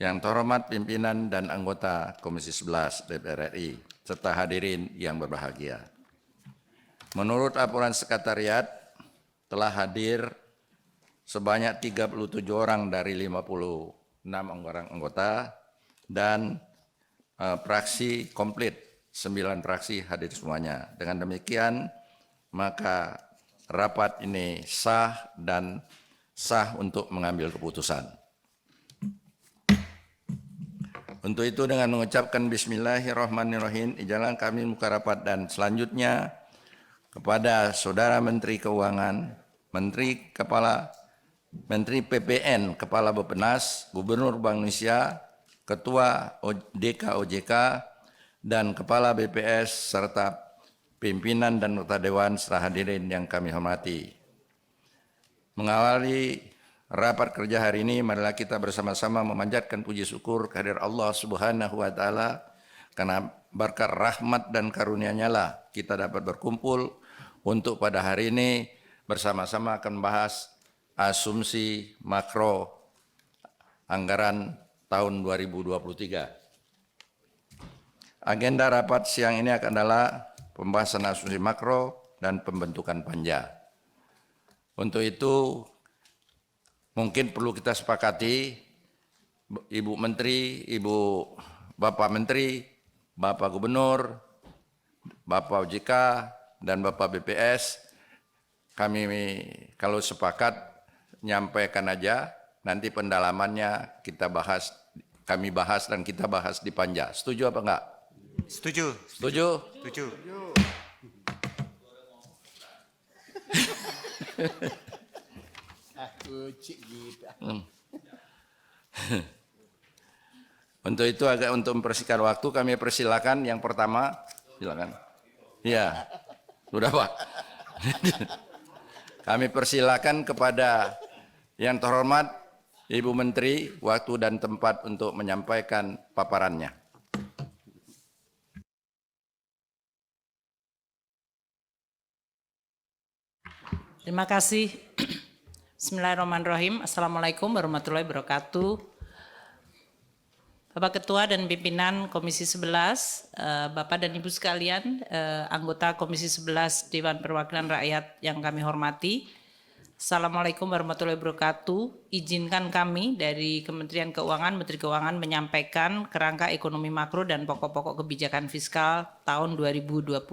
Yang terhormat pimpinan dan anggota Komisi 11 DPR RI, serta hadirin yang berbahagia. Menurut laporan sekretariat, telah hadir sebanyak 37 orang dari 56 orang anggota dan praksi komplit, 9 praksi hadir semuanya. Dengan demikian, maka rapat ini sah dan sah untuk mengambil keputusan. Untuk itu dengan mengucapkan Bismillahirrahmanirrahim, izinkan kami membuka rapat dan selanjutnya kepada Saudara Menteri Keuangan, Menteri PPN, Kepala Bappenas, Gubernur Bank Indonesia, Ketua DK OJK, dan Kepala BPS, serta pimpinan dan anggota Dewan serta hadirin yang kami hormati. Mengawali rapat kerja hari ini, marilah kita bersama-sama memanjatkan puji syukur kehadirat Allah Subhanahu wa Ta'ala, karena berkat rahmat dan karunia-Nya lah kita dapat berkumpul untuk pada hari ini bersama-sama akan membahas asumsi makro anggaran tahun 2023. Agenda rapat siang ini adalah pembahasan asumsi makro dan pembentukan panja. Untuk itu, mungkin perlu kita sepakati, Ibu Menteri, Bapak Menteri, Bapak Gubernur, Bapak OJK, dan Bapak BPS, kami kalau sepakat nyampaikan aja, nanti pendalamannya kami bahas dan kita bahas di panja. Setuju apa enggak? Setuju. Setuju? Setuju. Untuk itu untuk mempersingkat waktu, kami persilakan yang pertama, silakan. Iya, sudah Pak. Kami persilakan kepada yang terhormat Ibu Menteri, waktu dan tempat untuk menyampaikan paparannya. Terima kasih. Bismillahirrahmanirrahim. Assalamualaikum warahmatullahi wabarakatuh. Bapak Ketua dan Pimpinan Komisi 11, Bapak dan Ibu sekalian, anggota Komisi 11 Dewan Perwakilan Rakyat yang kami hormati. Assalamualaikum warahmatullahi wabarakatuh. Izinkan kami dari Kementerian Keuangan, Menteri Keuangan menyampaikan kerangka ekonomi makro dan pokok-pokok kebijakan fiskal tahun 2023.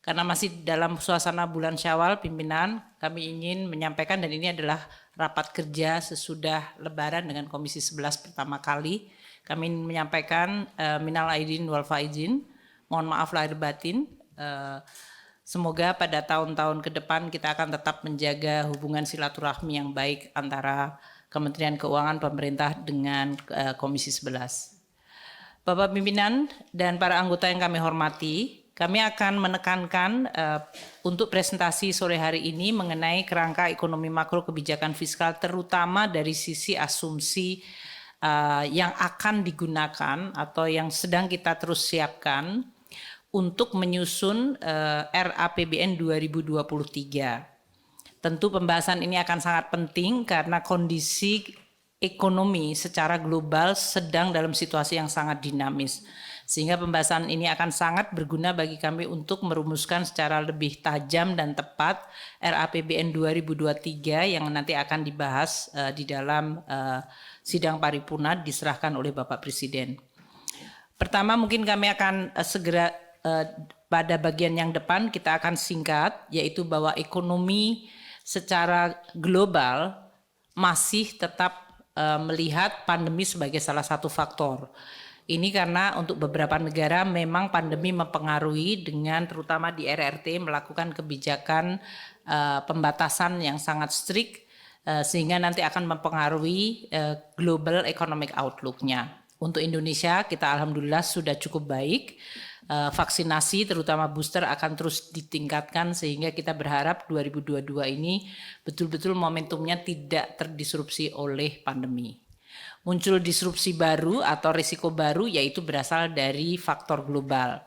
Karena masih dalam suasana bulan Syawal, pimpinan kami ingin menyampaikan, dan ini adalah rapat kerja sesudah Lebaran dengan Komisi 11 pertama kali. Kami ingin menyampaikan minal aidin wal faizin, mohon maaf lahir batin. Semoga pada tahun-tahun ke depan kita akan tetap menjaga hubungan silaturahmi yang baik antara Kementerian Keuangan, pemerintah dengan Komisi 11. Bapak pimpinan dan para anggota yang kami hormati, kami akan menekankan untuk presentasi sore hari ini mengenai kerangka ekonomi makro kebijakan fiskal, terutama dari sisi asumsi yang akan digunakan atau yang sedang kita terus siapkan untuk menyusun RAPBN 2023. Tentu pembahasan ini akan sangat penting karena kondisi ekonomi secara global sedang dalam situasi yang sangat dinamis. Sehingga pembahasan ini akan sangat berguna bagi kami untuk merumuskan secara lebih tajam dan tepat RAPBN 2023 yang nanti akan dibahas di dalam sidang paripurna diserahkan oleh Bapak Presiden. Pertama mungkin kami akan segera pada bagian yang depan kita akan singkat, yaitu bahwa ekonomi secara global masih tetap melihat pandemi sebagai salah satu faktor. Ini karena untuk beberapa negara memang pandemi mempengaruhi dengan terutama di RRT melakukan kebijakan pembatasan yang sangat strict sehingga nanti akan mempengaruhi global economic outlook-nya. Untuk Indonesia kita alhamdulillah sudah cukup baik. Vaksinasi terutama booster akan terus ditingkatkan sehingga kita berharap 2022 ini betul-betul momentumnya tidak terdisrupsi oleh pandemi. Muncul disrupsi baru atau risiko baru yaitu berasal dari faktor global,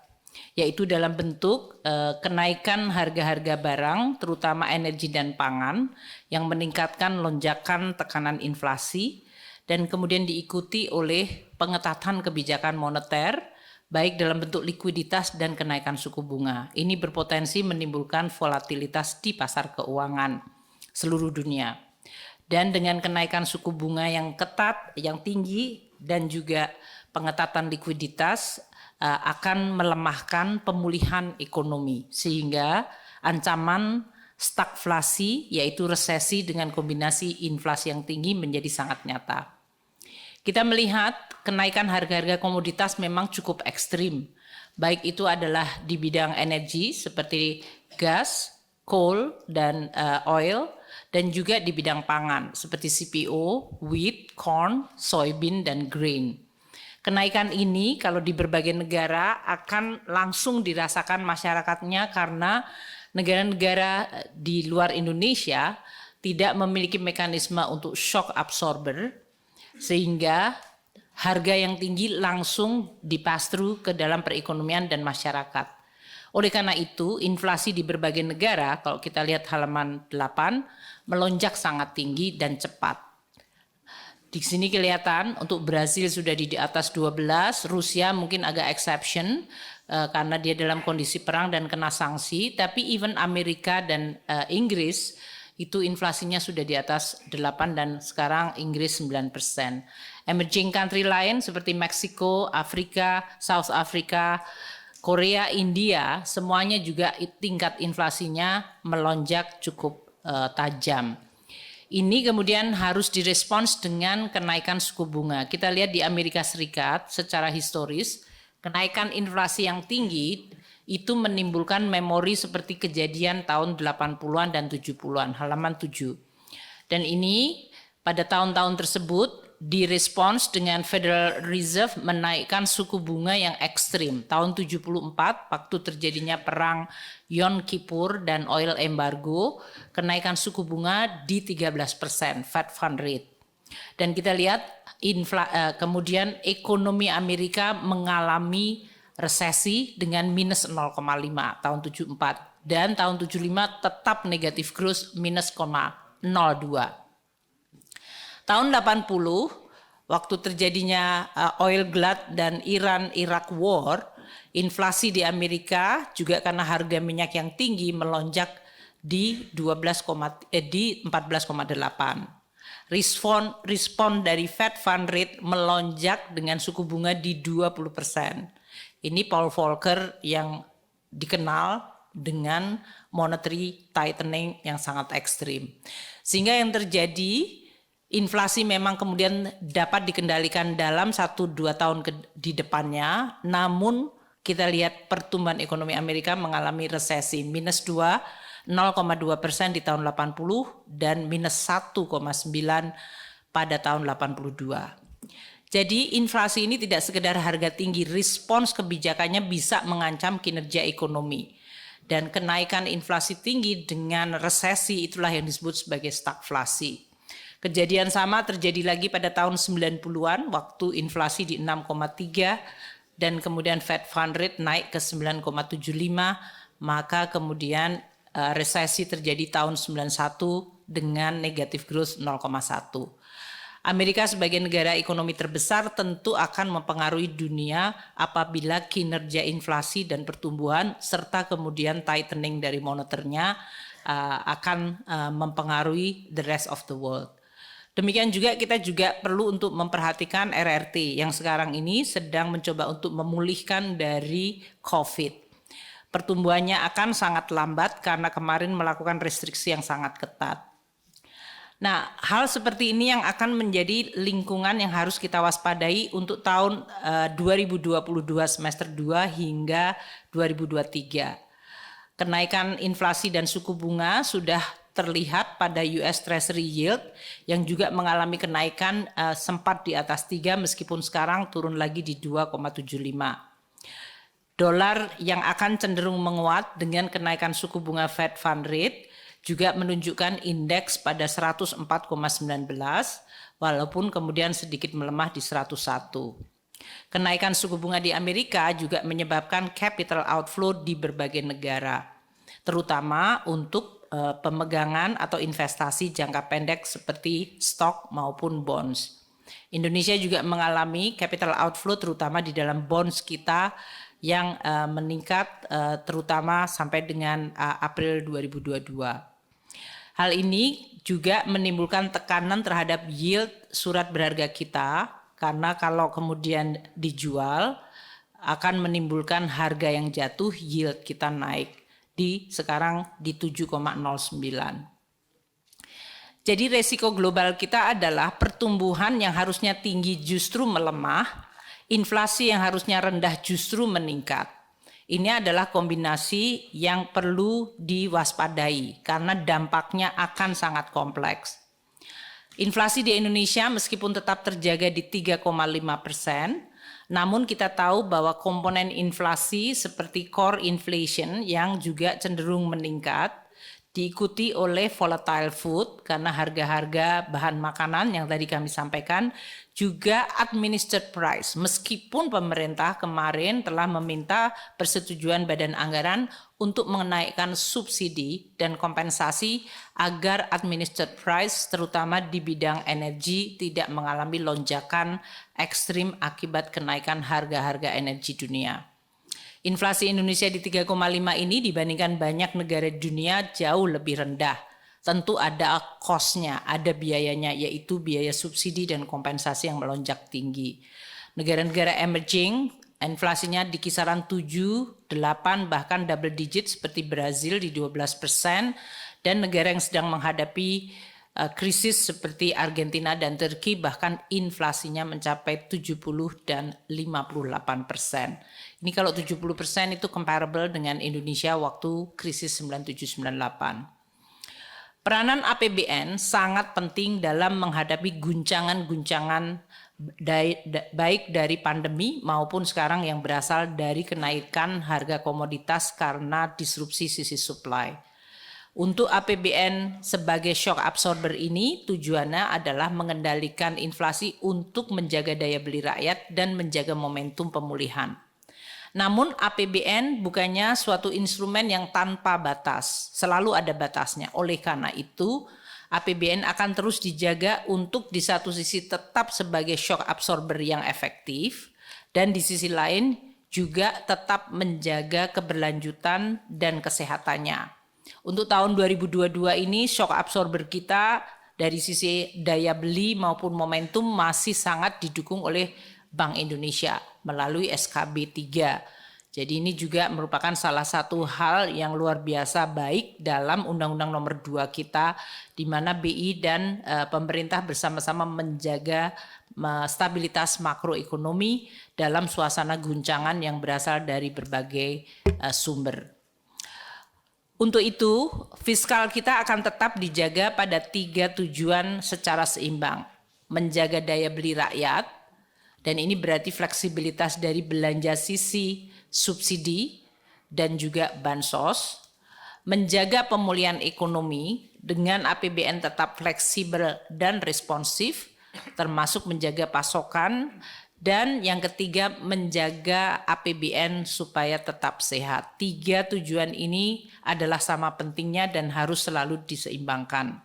yaitu dalam bentuk kenaikan harga-harga barang terutama energi dan pangan yang meningkatkan lonjakan tekanan inflasi dan kemudian diikuti oleh pengetatan kebijakan moneter, baik dalam bentuk likuiditas dan kenaikan suku bunga. Ini berpotensi menimbulkan volatilitas di pasar keuangan seluruh dunia. Dan dengan kenaikan suku bunga yang ketat, yang tinggi, dan juga pengetatan likuiditas akan melemahkan pemulihan ekonomi, sehingga ancaman stagflasi, yaitu resesi dengan kombinasi inflasi yang tinggi, menjadi sangat nyata. Kita melihat kenaikan harga-harga komoditas memang cukup ekstrim, baik itu adalah di bidang energi seperti gas, coal, dan oil, dan juga di bidang pangan seperti CPO, wheat, corn, soybean, dan grain. Kenaikan ini kalau di berbagai negara akan langsung dirasakan masyarakatnya karena negara-negara di luar Indonesia tidak memiliki mekanisme untuk shock absorber, sehingga harga yang tinggi langsung dipass through ke dalam perekonomian dan masyarakat. Oleh karena itu, inflasi di berbagai negara, kalau kita lihat halaman 8, melonjak sangat tinggi dan cepat. Di sini kelihatan untuk Brasil sudah di atas 12, Rusia mungkin agak exception karena dia dalam kondisi perang dan kena sanksi, tapi even Amerika dan Inggris itu inflasinya sudah di atas 8 dan sekarang Inggris 9%. Emerging country lain seperti Meksiko, Afrika, South Africa, Korea, India, semuanya juga tingkat inflasinya melonjak cukup tajam. Ini kemudian harus direspons dengan kenaikan suku bunga. Kita lihat di Amerika Serikat secara historis, kenaikan inflasi yang tinggi itu menimbulkan memori seperti kejadian tahun 80-an dan 70-an, halaman 7. Dan ini pada tahun-tahun tersebut direspons dengan Federal Reserve menaikkan suku bunga yang ekstrim. Tahun 74, waktu terjadinya perang Yom Kippur dan oil embargo, kenaikan suku bunga di 13%, Fed Fund Rate. Dan kita lihat kemudian ekonomi Amerika mengalami resesi dengan minus 0,5 tahun 74. Dan tahun 75 tetap negatif growth minus 0,02. Tahun 80, waktu terjadinya oil glut dan Iran-Iraq war, inflasi di Amerika juga karena harga minyak yang tinggi melonjak di 14,8. Respon dari Fed Fund Rate melonjak dengan suku bunga di 20%. Ini Paul Volcker yang dikenal dengan monetary tightening yang sangat ekstrim. Sehingga yang terjadi, inflasi memang kemudian dapat dikendalikan dalam 1-2 tahun di depannya, namun kita lihat pertumbuhan ekonomi Amerika mengalami resesi minus 0,2% di tahun 80 dan minus 1,9 pada tahun 82. Jadi inflasi ini tidak sekedar harga tinggi, respons kebijakannya bisa mengancam kinerja ekonomi. Dan kenaikan inflasi tinggi dengan resesi itulah yang disebut sebagai stagflasi. Kejadian sama terjadi lagi pada tahun 90-an waktu inflasi di 6,3 dan kemudian Fed Fund Rate naik ke 9,75, maka kemudian resesi terjadi tahun 91 dengan negatif growth 0,1. Amerika sebagai negara ekonomi terbesar tentu akan mempengaruhi dunia apabila kinerja inflasi dan pertumbuhan serta kemudian tightening dari moneternya akan mempengaruhi the rest of the world. Demikian juga kita juga perlu untuk memperhatikan RRT yang sekarang ini sedang mencoba untuk memulihkan dari COVID. Pertumbuhannya akan sangat lambat karena kemarin melakukan restriksi yang sangat ketat. Nah, hal seperti ini yang akan menjadi lingkungan yang harus kita waspadai untuk tahun 2022 semester 2 hingga 2023. Kenaikan inflasi dan suku bunga sudah terlihat pada US Treasury Yield yang juga mengalami kenaikan sempat di atas 3 meskipun sekarang turun lagi di 2,75. Dolar yang akan cenderung menguat dengan kenaikan suku bunga Fed Fund Rate juga menunjukkan indeks pada 104,19 walaupun kemudian sedikit melemah di 101. Kenaikan suku bunga di Amerika juga menyebabkan capital outflow di berbagai negara, terutama untuk pemegangan atau investasi jangka pendek seperti stok maupun bonds. Indonesia juga mengalami capital outflow terutama di dalam bonds kita yang meningkat terutama sampai dengan April 2022. Hal ini juga menimbulkan tekanan terhadap yield surat berharga kita karena kalau kemudian dijual akan menimbulkan harga yang jatuh, yield kita naik sekarang di 7,09. Jadi resiko global kita adalah pertumbuhan yang harusnya tinggi justru melemah, inflasi yang harusnya rendah justru meningkat. Ini adalah kombinasi yang perlu diwaspadai karena dampaknya akan sangat kompleks. Inflasi di Indonesia meskipun tetap terjaga di 3,5%, namun kita tahu bahwa komponen inflasi seperti core inflation yang juga cenderung meningkat, diikuti oleh volatile food karena harga-harga bahan makanan yang tadi kami sampaikan, juga administered price. Meskipun pemerintah kemarin telah meminta persetujuan Badan Anggaran untuk menaikkan subsidi dan kompensasi agar administered price terutama di bidang energi tidak mengalami lonjakan ekstrim akibat kenaikan harga-harga energi dunia. Inflasi Indonesia di 3,5 ini dibandingkan banyak negara dunia jauh lebih rendah. Tentu ada cost-nya, ada biayanya, yaitu biaya subsidi dan kompensasi yang melonjak tinggi. Negara-negara emerging, inflasinya di kisaran 7, 8, bahkan double digit seperti Brazil di 12%, dan negara yang sedang menghadapi krisis seperti Argentina dan Turki bahkan inflasinya mencapai 70 dan 58%. Ini kalau 70% itu comparable dengan Indonesia waktu krisis 97-98. Peranan APBN sangat penting dalam menghadapi guncangan-guncangan baik dari pandemi maupun sekarang yang berasal dari kenaikan harga komoditas karena disrupsi sisi supply. Untuk APBN sebagai shock absorber ini tujuannya adalah mengendalikan inflasi untuk menjaga daya beli rakyat dan menjaga momentum pemulihan. Namun APBN bukannya suatu instrumen yang tanpa batas, selalu ada batasnya. Oleh karena itu APBN akan terus dijaga untuk di satu sisi tetap sebagai shock absorber yang efektif dan di sisi lain juga tetap menjaga keberlanjutan dan kesehatannya. Untuk tahun 2022 ini shock absorber kita dari sisi daya beli maupun momentum masih sangat didukung oleh Bank Indonesia melalui SKB 3. Jadi ini juga merupakan salah satu hal yang luar biasa baik dalam Undang-Undang Nomor 2 kita di mana BI dan pemerintah bersama-sama menjaga stabilitas makroekonomi dalam suasana guncangan yang berasal dari berbagai sumber. Untuk itu, fiskal kita akan tetap dijaga pada 3 tujuan secara seimbang. Menjaga daya beli rakyat, dan ini berarti fleksibilitas dari belanja sisi subsidi dan juga bansos. Menjaga pemulihan ekonomi dengan APBN tetap fleksibel dan responsif, termasuk menjaga pasokan. Dan yang ketiga, menjaga APBN supaya tetap sehat. 3 tujuan ini adalah sama pentingnya dan harus selalu diseimbangkan.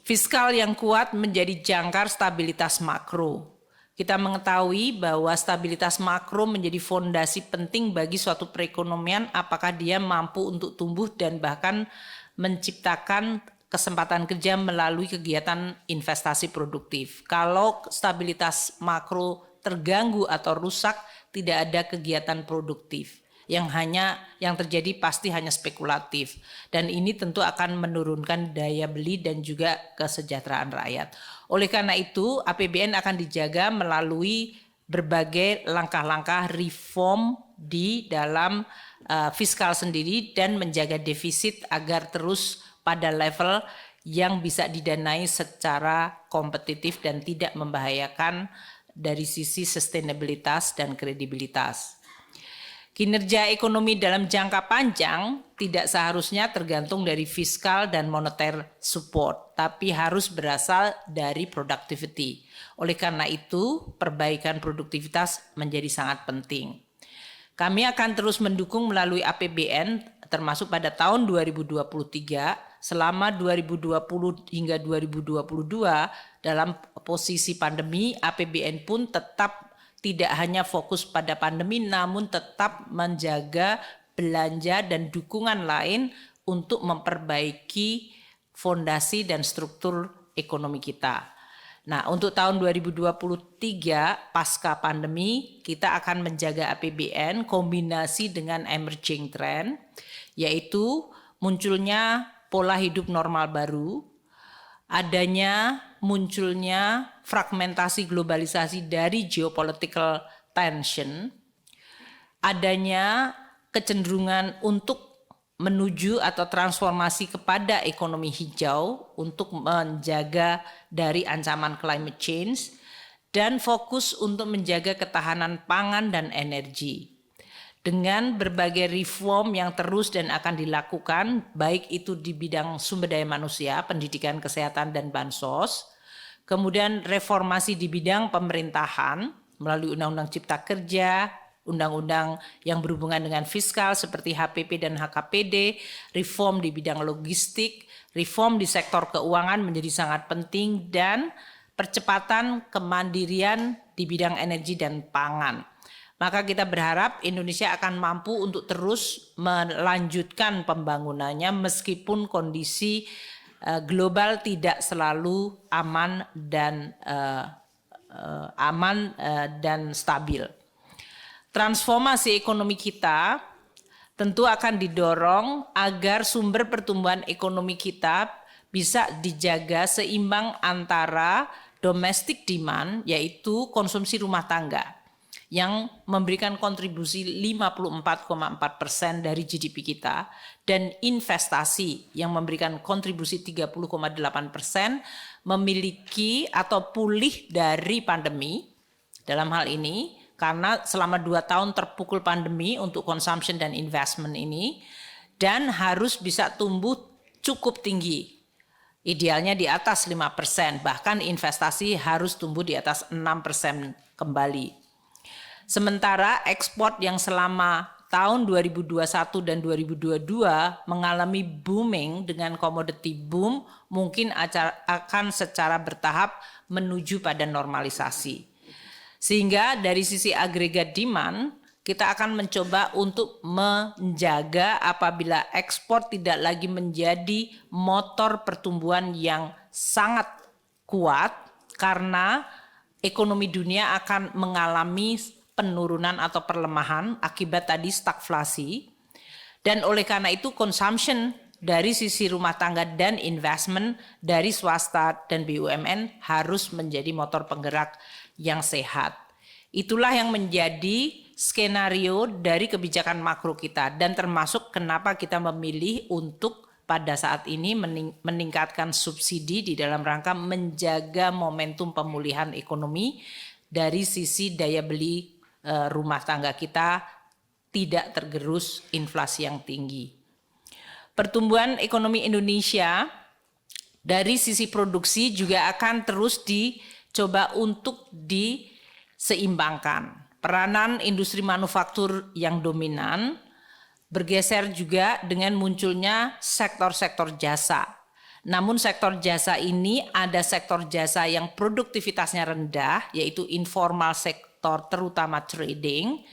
Fiskal yang kuat menjadi jangkar stabilitas makro. Kita mengetahui bahwa stabilitas makro menjadi fondasi penting bagi suatu perekonomian apakah dia mampu untuk tumbuh dan bahkan menciptakan kesempatan kerja melalui kegiatan investasi produktif. Kalau stabilitas makro terganggu atau rusak, tidak ada kegiatan produktif. Yang terjadi pasti hanya spekulatif. Dan ini tentu akan menurunkan daya beli dan juga kesejahteraan rakyat. Oleh karena itu, APBN akan dijaga melalui berbagai langkah-langkah reform di dalam fiskal sendiri dan menjaga defisit agar terus pada level yang bisa didanai secara kompetitif dan tidak membahayakan dari sisi sustainabilitas dan kredibilitas. Kinerja ekonomi dalam jangka panjang tidak seharusnya tergantung dari fiskal dan moneter support, tapi harus berasal dari productivity. Oleh karena itu, perbaikan produktivitas menjadi sangat penting. Kami akan terus mendukung melalui APBN termasuk pada tahun 2023 selama 2020 hingga 2022 dalam posisi pandemi, APBN pun tetap tidak hanya fokus pada pandemi namun tetap menjaga belanja dan dukungan lain untuk memperbaiki fondasi dan struktur ekonomi kita. Nah, untuk tahun 2023 pasca pandemi kita akan menjaga APBN kombinasi dengan emerging trend, yaitu munculnya pola hidup normal baru, adanya munculnya fragmentasi globalisasi dari geopolitical tension, adanya kecenderungan untuk menuju atau transformasi kepada ekonomi hijau untuk menjaga dari ancaman climate change, dan fokus untuk menjaga ketahanan pangan dan energi. Dengan berbagai reform yang terus dan akan dilakukan, baik itu di bidang sumber daya manusia, pendidikan, kesehatan, dan bansos, kemudian reformasi di bidang pemerintahan melalui Undang-Undang Cipta Kerja, undang-undang yang berhubungan dengan fiskal seperti HPP dan HKPD, reform di bidang logistik, reform di sektor keuangan menjadi sangat penting, dan percepatan kemandirian di bidang energi dan pangan. Maka kita berharap Indonesia akan mampu untuk terus melanjutkan pembangunannya meskipun kondisi global tidak selalu aman dan stabil. Transformasi ekonomi kita tentu akan didorong agar sumber pertumbuhan ekonomi kita bisa dijaga seimbang antara domestic demand, yaitu konsumsi rumah tangga, yang memberikan kontribusi 54,4% dari GDP kita, dan investasi yang memberikan kontribusi 30,8%, memiliki atau pulih dari pandemi dalam hal ini, karena selama 2 tahun terpukul pandemi untuk consumption dan investment ini, dan harus bisa tumbuh cukup tinggi. Idealnya di atas 5%, bahkan investasi harus tumbuh di atas 6% kembali. Sementara ekspor yang selama tahun 2021 dan 2022 mengalami booming dengan commodity boom mungkin akan secara bertahap menuju pada normalisasi. Sehingga dari sisi agregat demand kita akan mencoba untuk menjaga apabila ekspor tidak lagi menjadi motor pertumbuhan yang sangat kuat karena ekonomi dunia akan mengalami penurunan atau perlemahan akibat tadi stagflasi, dan oleh karena itu consumption dari sisi rumah tangga dan investment dari swasta dan BUMN harus menjadi motor penggerak yang sehat. Itulah yang menjadi skenario dari kebijakan makro kita, dan termasuk kenapa kita memilih untuk pada saat ini meningkatkan subsidi di dalam rangka menjaga momentum pemulihan ekonomi dari sisi daya beli rumah tangga kita tidak tergerus inflasi yang tinggi. Pertumbuhan ekonomi Indonesia dari sisi produksi juga akan terus dicoba untuk diseimbangkan. Peranan industri manufaktur yang dominan bergeser juga dengan munculnya sektor-sektor jasa. Namun sektor jasa ini ada sektor jasa yang produktivitasnya rendah, yaitu informal sektor terutama trading,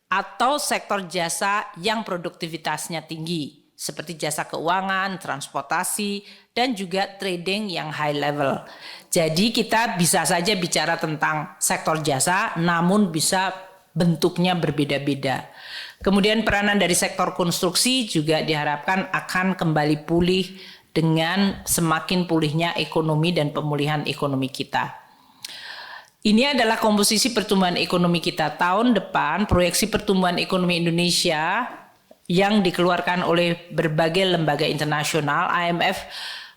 atau sektor jasa yang produktivitasnya tinggi seperti jasa keuangan, transportasi, dan juga trading yang high level. Jadi kita bisa saja bicara tentang sektor jasa namun bisa bentuknya berbeda-beda. Kemudian peranan dari sektor konstruksi juga diharapkan akan kembali pulih dengan semakin pulihnya ekonomi dan pemulihan ekonomi kita. Ini adalah komposisi pertumbuhan ekonomi kita tahun depan. Proyeksi pertumbuhan ekonomi Indonesia yang dikeluarkan oleh berbagai lembaga internasional, IMF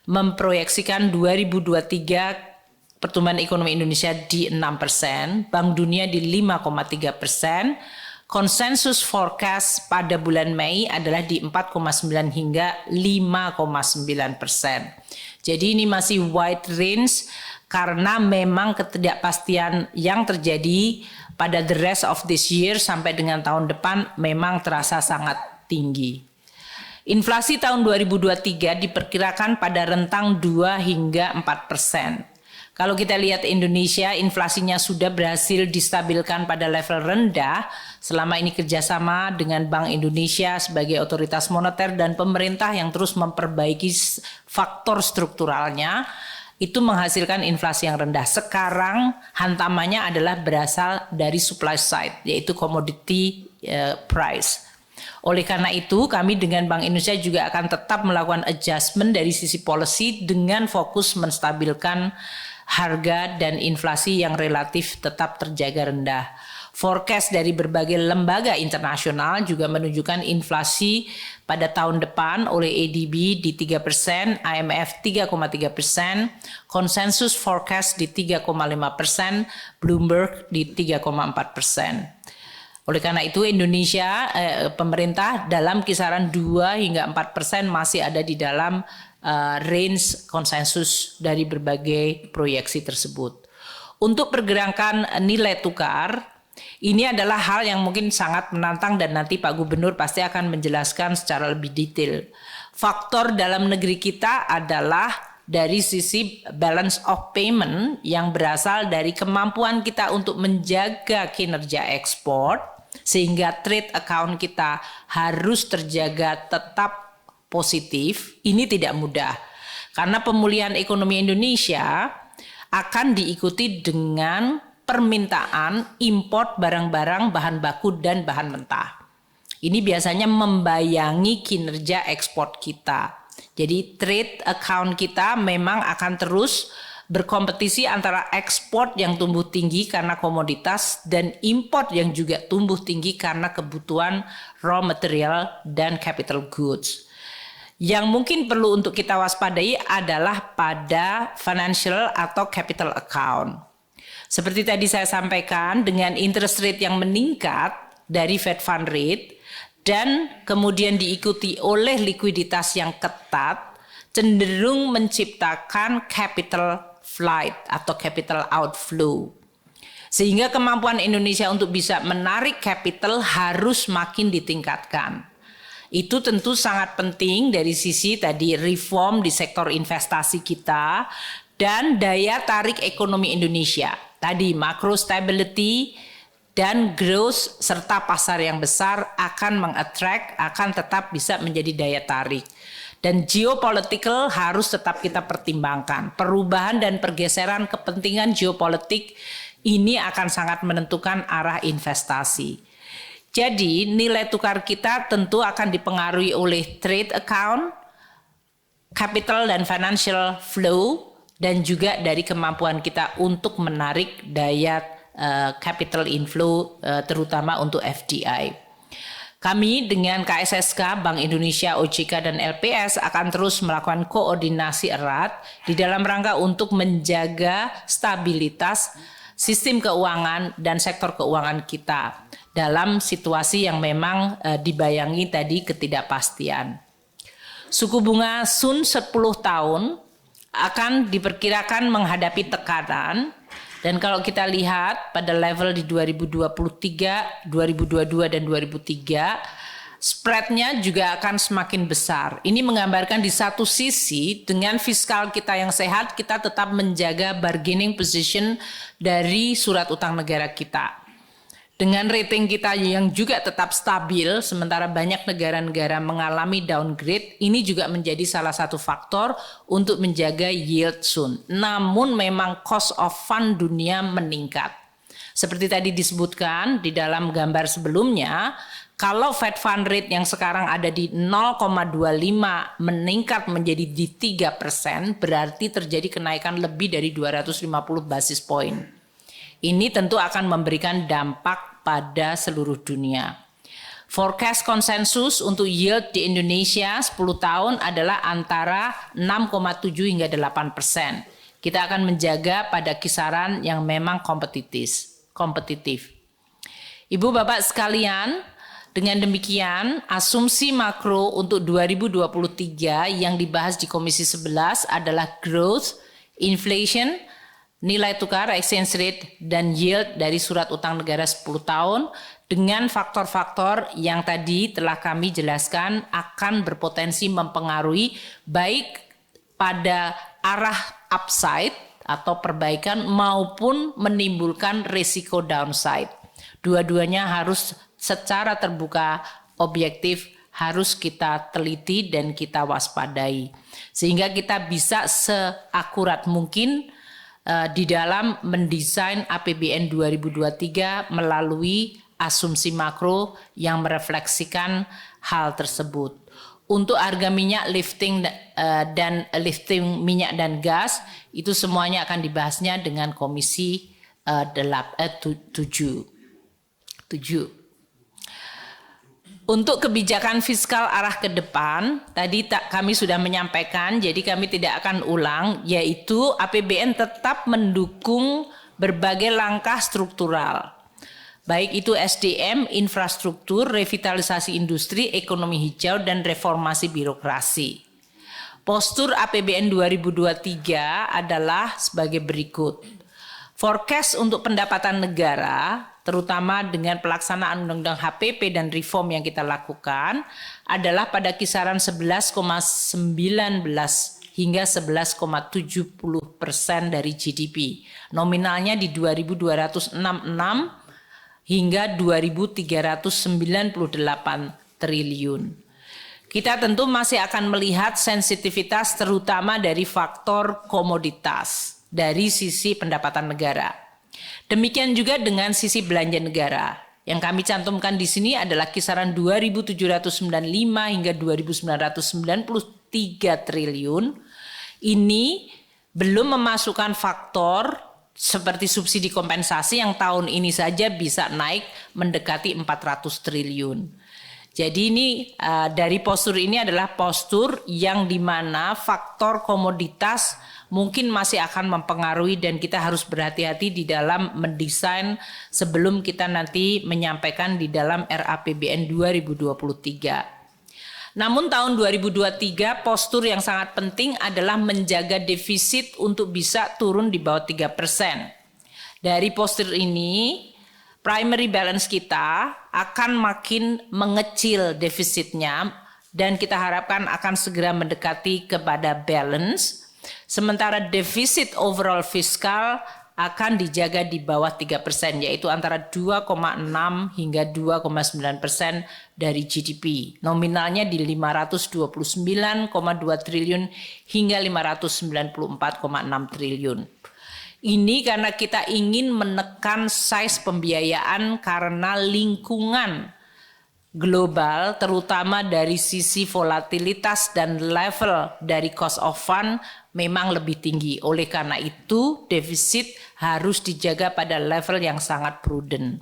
memproyeksikan 2023 pertumbuhan ekonomi Indonesia di 6%, Bank Dunia di 5,3%, konsensus forecast pada bulan Mei adalah di 4,9 hingga 5,9%. Jadi ini masih wide range, karena memang ketidakpastian yang terjadi pada the rest of this year sampai dengan tahun depan memang terasa sangat tinggi. Inflasi tahun 2023 diperkirakan pada rentang 2 hingga 4%. Kalau kita lihat Indonesia, inflasinya sudah berhasil distabilkan pada level rendah. Selama ini kerjasama dengan Bank Indonesia sebagai otoritas moneter dan pemerintah yang terus memperbaiki faktor strukturalnya, itu menghasilkan inflasi yang rendah. Sekarang hantamannya adalah berasal dari supply side, yaitu commodity price. Oleh karena itu, kami dengan Bank Indonesia juga akan tetap melakukan adjustment dari sisi policy dengan fokus menstabilkan harga dan inflasi yang relatif tetap terjaga rendah. Forecast dari berbagai lembaga internasional juga menunjukkan inflasi pada tahun depan oleh ADB di 3%, IMF 3,3%, konsensus forecast di 3,5%, Bloomberg di 3,4%. Oleh karena itu Indonesia, pemerintah dalam kisaran 2 hingga 4% masih ada di dalam range konsensus dari berbagai proyeksi tersebut. Untuk pergerakan nilai tukar, ini adalah hal yang mungkin sangat menantang dan nanti Pak Gubernur pasti akan menjelaskan secara lebih detail. Faktor dalam negeri kita adalah dari sisi balance of payment yang berasal dari kemampuan kita untuk menjaga kinerja ekspor, sehingga trade account kita harus terjaga tetap positif. Ini tidak mudah karena pemulihan ekonomi Indonesia akan diikuti dengan permintaan import barang-barang bahan baku dan bahan mentah. Ini biasanya membayangi kinerja ekspor kita. Jadi trade account kita memang akan terus berkompetisi antara ekspor yang tumbuh tinggi karena komoditas dan import yang juga tumbuh tinggi karena kebutuhan raw material dan capital goods. Yang mungkin perlu untuk kita waspadai adalah pada financial atau capital account. Seperti tadi saya sampaikan, dengan interest rate yang meningkat dari Fed Fund Rate dan kemudian diikuti oleh likuiditas yang ketat, cenderung menciptakan capital flight atau capital outflow. Sehingga kemampuan Indonesia untuk bisa menarik capital harus makin ditingkatkan. Itu tentu sangat penting dari sisi tadi reform di sektor investasi kita dan daya tarik ekonomi Indonesia. Tadi macro stability dan growth serta pasar yang besar akan mengattract, akan tetap bisa menjadi daya tarik. Dan geopolitical harus tetap kita pertimbangkan. Perubahan dan pergeseran kepentingan geopolitik ini akan sangat menentukan arah investasi. Jadi nilai tukar kita tentu akan dipengaruhi oleh trade account, capital dan financial flow, dan juga dari kemampuan kita untuk menarik daya capital inflow terutama untuk FDI. Kami dengan KSSK, Bank Indonesia, OJK, dan LPS akan terus melakukan koordinasi erat di dalam rangka untuk menjaga stabilitas sistem keuangan dan sektor keuangan kita dalam situasi yang memang dibayangi tadi ketidakpastian. Suku bunga Sun 10 tahun akan diperkirakan menghadapi tekanan. Dan kalau kita lihat pada level di 2023, 2022 dan 2003, spreadnya juga akan semakin besar. Ini menggambarkan di satu sisi dengan fiskal kita yang sehat, kita tetap menjaga bargaining position dari surat utang negara kita. Dengan rating kita yang juga tetap stabil, sementara banyak negara-negara mengalami downgrade, ini juga menjadi salah satu faktor untuk menjaga yield Sun. Namun memang cost of fund dunia meningkat. Seperti tadi disebutkan di dalam gambar sebelumnya, kalau Fed Fund Rate yang sekarang ada di 0,25 meningkat menjadi di 3%, berarti terjadi kenaikan lebih dari 250 basis point. Ini tentu akan memberikan dampak pada seluruh dunia. Forecast konsensus untuk yield di Indonesia 10 tahun adalah antara 6,7 hingga 8%. Kita akan menjaga pada kisaran yang memang kompetitif. Ibu Bapak sekalian, dengan demikian asumsi makro untuk 2023 yang dibahas di Komisi 11 adalah growth, inflation, nilai tukar exchange rate dan yield dari surat utang negara 10 tahun dengan faktor-faktor yang tadi telah kami jelaskan akan berpotensi mempengaruhi baik pada arah upside atau perbaikan maupun menimbulkan risiko downside. Dua-duanya harus secara terbuka, objektif, harus kita teliti dan kita waspadai. Sehingga kita bisa seakurat mungkin di dalam mendesain APBN 2023 melalui asumsi makro yang merefleksikan hal tersebut. Untuk harga minyak lifting minyak dan gas itu semuanya akan dibahasnya dengan komisi 7. Untuk kebijakan fiskal arah ke depan, tadi kami sudah menyampaikan, jadi kami tidak akan ulang, yaitu APBN tetap mendukung berbagai langkah struktural. Baik itu SDM, infrastruktur, revitalisasi industri, ekonomi hijau, dan reformasi birokrasi. Postur APBN 2023 adalah sebagai berikut. Forecast untuk pendapatan negara, terutama dengan pelaksanaan Undang-Undang HPP dan reform yang kita lakukan, adalah pada kisaran 11,19 hingga 11,70% dari GDP. Nominalnya di 2.266 hingga 2.398 triliun. Kita tentu masih akan melihat sensitivitas terutama dari faktor komoditas dari sisi pendapatan negara. Demikian juga dengan sisi belanja negara. Yang kami cantumkan di sini adalah kisaran 2.795 hingga 2.993 triliun. Ini belum memasukkan faktor seperti subsidi kompensasi yang tahun ini saja bisa naik mendekati 400 triliun. Jadi ini dari postur ini adalah postur yang dimana faktor komoditas mungkin masih akan mempengaruhi dan kita harus berhati-hati di dalam mendesain sebelum kita nanti menyampaikan di dalam RAPBN 2023. Namun tahun 2023 postur yang sangat penting adalah menjaga defisit untuk bisa turun di bawah 3%. Dari postur ini, primary balance kita akan makin mengecil defisitnya dan kita harapkan akan segera mendekati kepada balance. Sementara defisit overall fiskal akan dijaga di bawah 3%, yaitu antara 2,6 hingga 2,9% dari GDP. Nominalnya di 529,2 triliun hingga 594,6 triliun. Ini karena kita ingin menekan size pembiayaan karena lingkungan global terutama dari sisi volatilitas dan level dari cost of fund memang lebih tinggi. Oleh karena itu defisit harus dijaga pada level yang sangat prudent.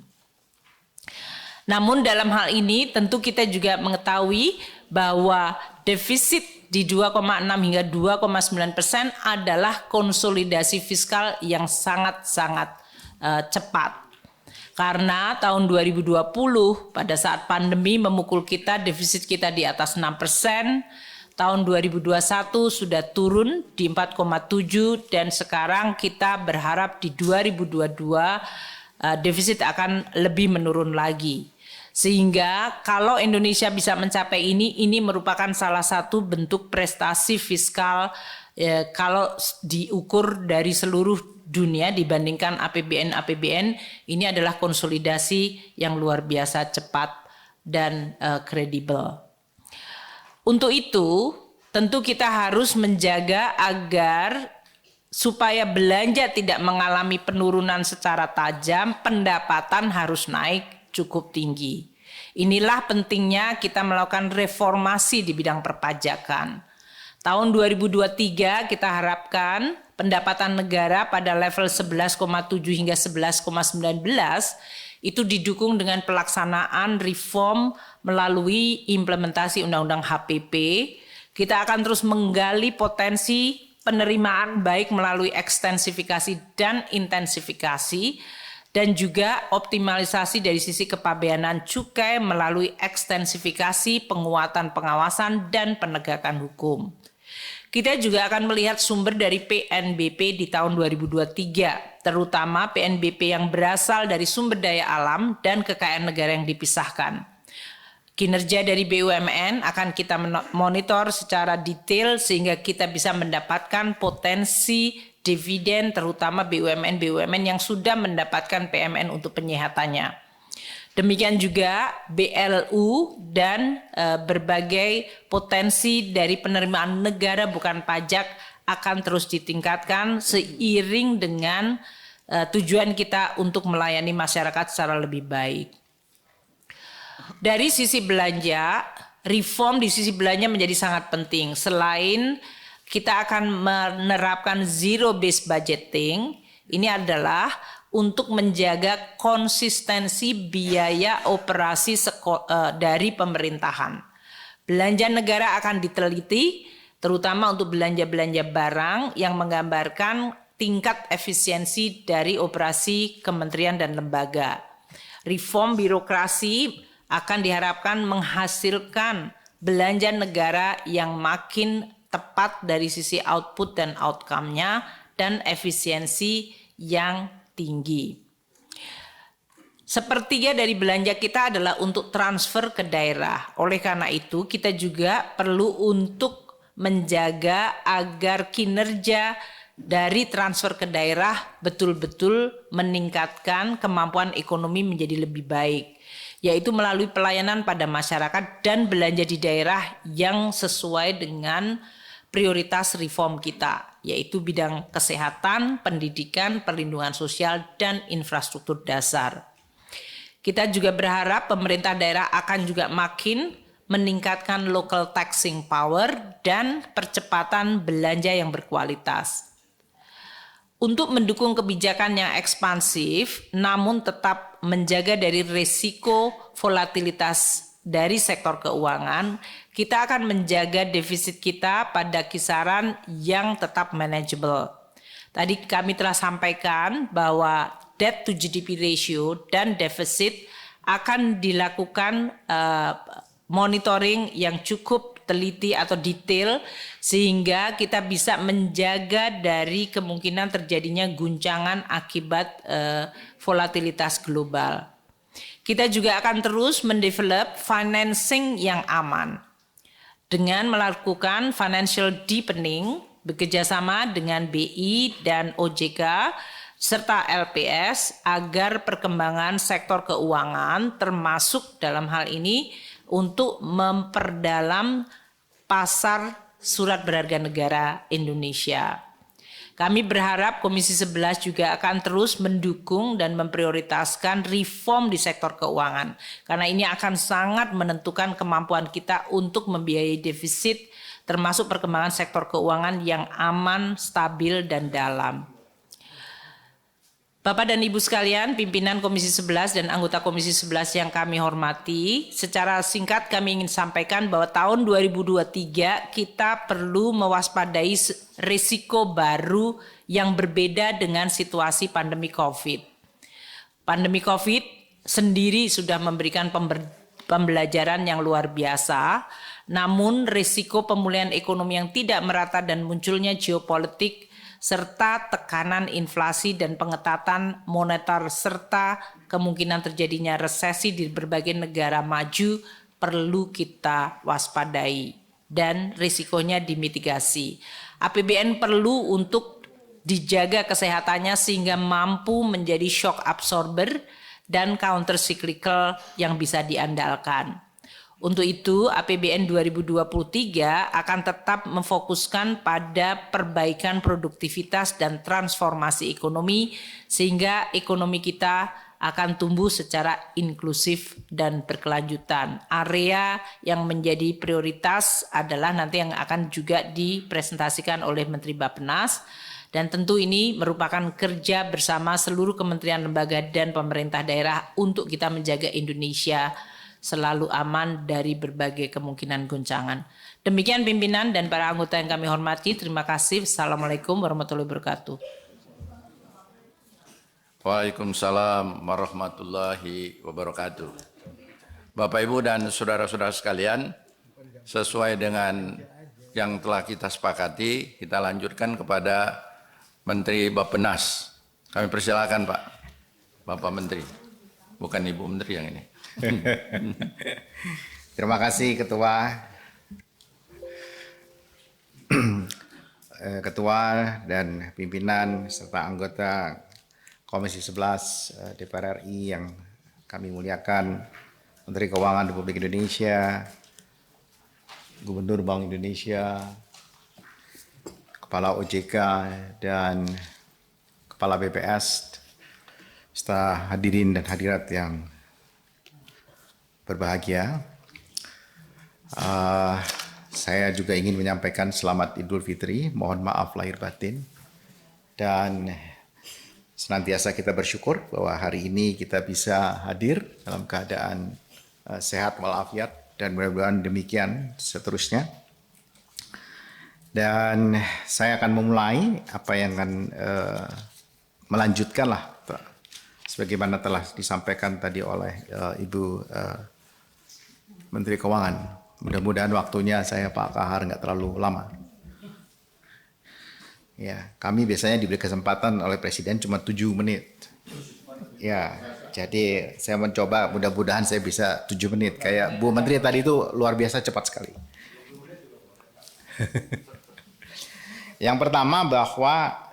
Namun dalam hal ini tentu kita juga mengetahui bahwa defisit di 2,6 hingga 2,9% adalah konsolidasi fiskal yang sangat-sangat cepat. Karena tahun 2020 pada saat pandemi memukul kita, defisit kita di atas 6%, tahun 2021 sudah turun di 4,7 dan sekarang kita berharap di 2022 defisit akan lebih menurun lagi. Sehingga kalau Indonesia bisa mencapai ini merupakan salah satu bentuk prestasi fiskal kalau diukur dari seluruh dunia dibandingkan APBN ini adalah konsolidasi yang luar biasa cepat dan kredibel. Untuk itu tentu kita harus menjaga agar supaya belanja tidak mengalami penurunan secara tajam, pendapatan harus naik cukup tinggi. Inilah pentingnya kita melakukan reformasi di bidang perpajakan. Tahun 2023 kita harapkan pendapatan negara pada level 11,7 hingga 11,19 itu didukung dengan pelaksanaan reform melalui implementasi Undang-Undang HPP. Kita akan terus menggali potensi penerimaan baik melalui ekstensifikasi dan intensifikasi dan juga optimalisasi dari sisi kepabeanan cukai melalui ekstensifikasi, penguatan pengawasan dan penegakan hukum. Kita juga akan melihat sumber dari PNBP di tahun 2023, terutama PNBP yang berasal dari sumber daya alam dan kekayaan negara yang dipisahkan. Kinerja dari BUMN akan kita monitor secara detail sehingga kita bisa mendapatkan potensi dividen, terutama BUMN yang sudah mendapatkan PMN untuk penyihatannya. Demikian juga BLU dan berbagai potensi dari penerimaan negara bukan pajak akan terus ditingkatkan seiring dengan tujuan kita untuk melayani masyarakat secara lebih baik. Dari sisi belanja, reform di sisi belanja menjadi sangat penting. Selain kita akan menerapkan zero based budgeting, ini adalah untuk menjaga konsistensi biaya operasi dari pemerintahan. Belanja negara akan diteliti, terutama untuk belanja-belanja barang yang menggambarkan tingkat efisiensi dari operasi kementerian dan lembaga. Reform birokrasi akan diharapkan menghasilkan belanja negara yang makin tepat dari sisi output dan outcome-nya dan efisiensi yang tinggi. Sepertiga dari belanja kita adalah untuk transfer ke daerah. Oleh karena itu, kita juga perlu untuk menjaga agar kinerja dari transfer ke daerah betul-betul meningkatkan kemampuan ekonomi menjadi lebih baik, yaitu melalui pelayanan pada masyarakat dan belanja di daerah yang sesuai dengan prioritas reform kita, yaitu bidang kesehatan, pendidikan, perlindungan sosial, dan infrastruktur dasar. Kita juga berharap pemerintah daerah akan juga makin meningkatkan local taxing power dan percepatan belanja yang berkualitas. Untuk mendukung kebijakan yang ekspansif, namun tetap menjaga dari risiko volatilitas dari sektor keuangan, kita akan menjaga defisit kita pada kisaran yang tetap manageable. Tadi kami telah sampaikan bahwa debt to GDP ratio dan defisit akan dilakukan monitoring yang cukup teliti atau detail sehingga kita bisa menjaga dari kemungkinan terjadinya guncangan akibat volatilitas global. Kita juga akan terus mendevelop financing yang aman dengan melakukan financial deepening bekerjasama dengan BI dan OJK serta LPS agar perkembangan sektor keuangan termasuk dalam hal ini untuk memperdalam pasar surat berharga negara Indonesia. Kami berharap Komisi 11 juga akan terus mendukung dan memprioritaskan reform di sektor keuangan. Karena ini akan sangat menentukan kemampuan kita untuk membiayai defisit termasuk perkembangan sektor keuangan yang aman, stabil, dan dalam. Bapak dan Ibu sekalian, pimpinan Komisi 11 dan anggota Komisi 11 yang kami hormati, secara singkat kami ingin sampaikan bahwa tahun 2023 kita perlu mewaspadai risiko baru yang berbeda dengan situasi pandemi COVID. Pandemi COVID sendiri sudah memberikan pembelajaran yang luar biasa, namun risiko pemulihan ekonomi yang tidak merata dan munculnya geopolitik serta tekanan inflasi dan pengetatan moneter serta kemungkinan terjadinya resesi di berbagai negara maju perlu kita waspadai dan risikonya dimitigasi. APBN perlu untuk dijaga kesehatannya sehingga mampu menjadi shock absorber dan counter cyclical yang bisa diandalkan. Untuk itu, APBN 2023 akan tetap memfokuskan pada perbaikan produktivitas dan transformasi ekonomi sehingga ekonomi kita akan tumbuh secara inklusif dan berkelanjutan. Area yang menjadi prioritas adalah nanti yang akan juga dipresentasikan oleh Menteri Bappenas. Dan tentu ini merupakan kerja bersama seluruh kementerian, lembaga, dan pemerintah daerah untuk kita menjaga Indonesia selalu aman dari berbagai kemungkinan goncangan. Demikian pimpinan dan para anggota yang kami hormati. Terima kasih. Assalamualaikum warahmatullahi wabarakatuh. Waalaikumsalam warahmatullahi wabarakatuh. Bapak, Ibu, dan saudara-saudara sekalian, sesuai dengan yang telah kita sepakati, kita lanjutkan kepada Menteri Bappenas. Kami persilakan Pak, Bapak Menteri, bukan Ibu Menteri yang ini. Terima kasih Ketua. Ketua dan pimpinan serta anggota Komisi 11 DPR RI yang kami muliakan, Menteri Keuangan Republik Indonesia, Gubernur Bank Indonesia, Kepala OJK, dan Kepala BPS, serta hadirin dan hadirat yang berbahagia. Saya juga ingin menyampaikan selamat Idul Fitri, mohon maaf lahir batin, dan senantiasa kita bersyukur bahwa hari ini kita bisa hadir dalam keadaan sehat walafiat, dan mudah-mudahan demikian seterusnya. Dan saya akan memulai apa yang akan melanjutkan lah sebagaimana telah disampaikan tadi oleh Ibu Menteri Keuangan. Mudah-mudahan waktunya saya Pak Kahar nggak terlalu lama. Ya, kami biasanya diberi kesempatan oleh Presiden cuma 7 menit. Ya, jadi saya mencoba, mudah-mudahan saya bisa 7 menit. Kayak Bu Menteri tadi itu luar biasa cepat sekali. Yang pertama bahwa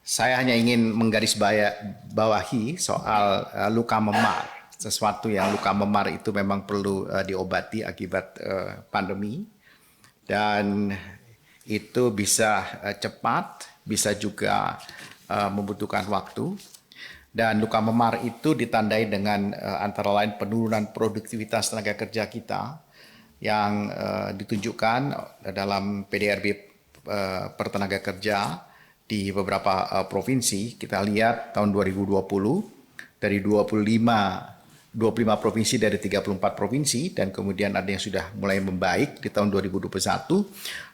saya hanya ingin menggarisbawahi soal luka memar. Sesuatu yang luka memar itu memang perlu diobati akibat pandemi, dan itu bisa cepat, bisa juga membutuhkan waktu. Dan luka memar itu ditandai dengan antara lain penurunan produktivitas tenaga kerja kita yang ditunjukkan dalam PDRB per tenaga kerja di beberapa provinsi. Kita lihat tahun 2020 dari 25 provinsi dari 34 provinsi, dan kemudian ada yang sudah mulai membaik di tahun 2021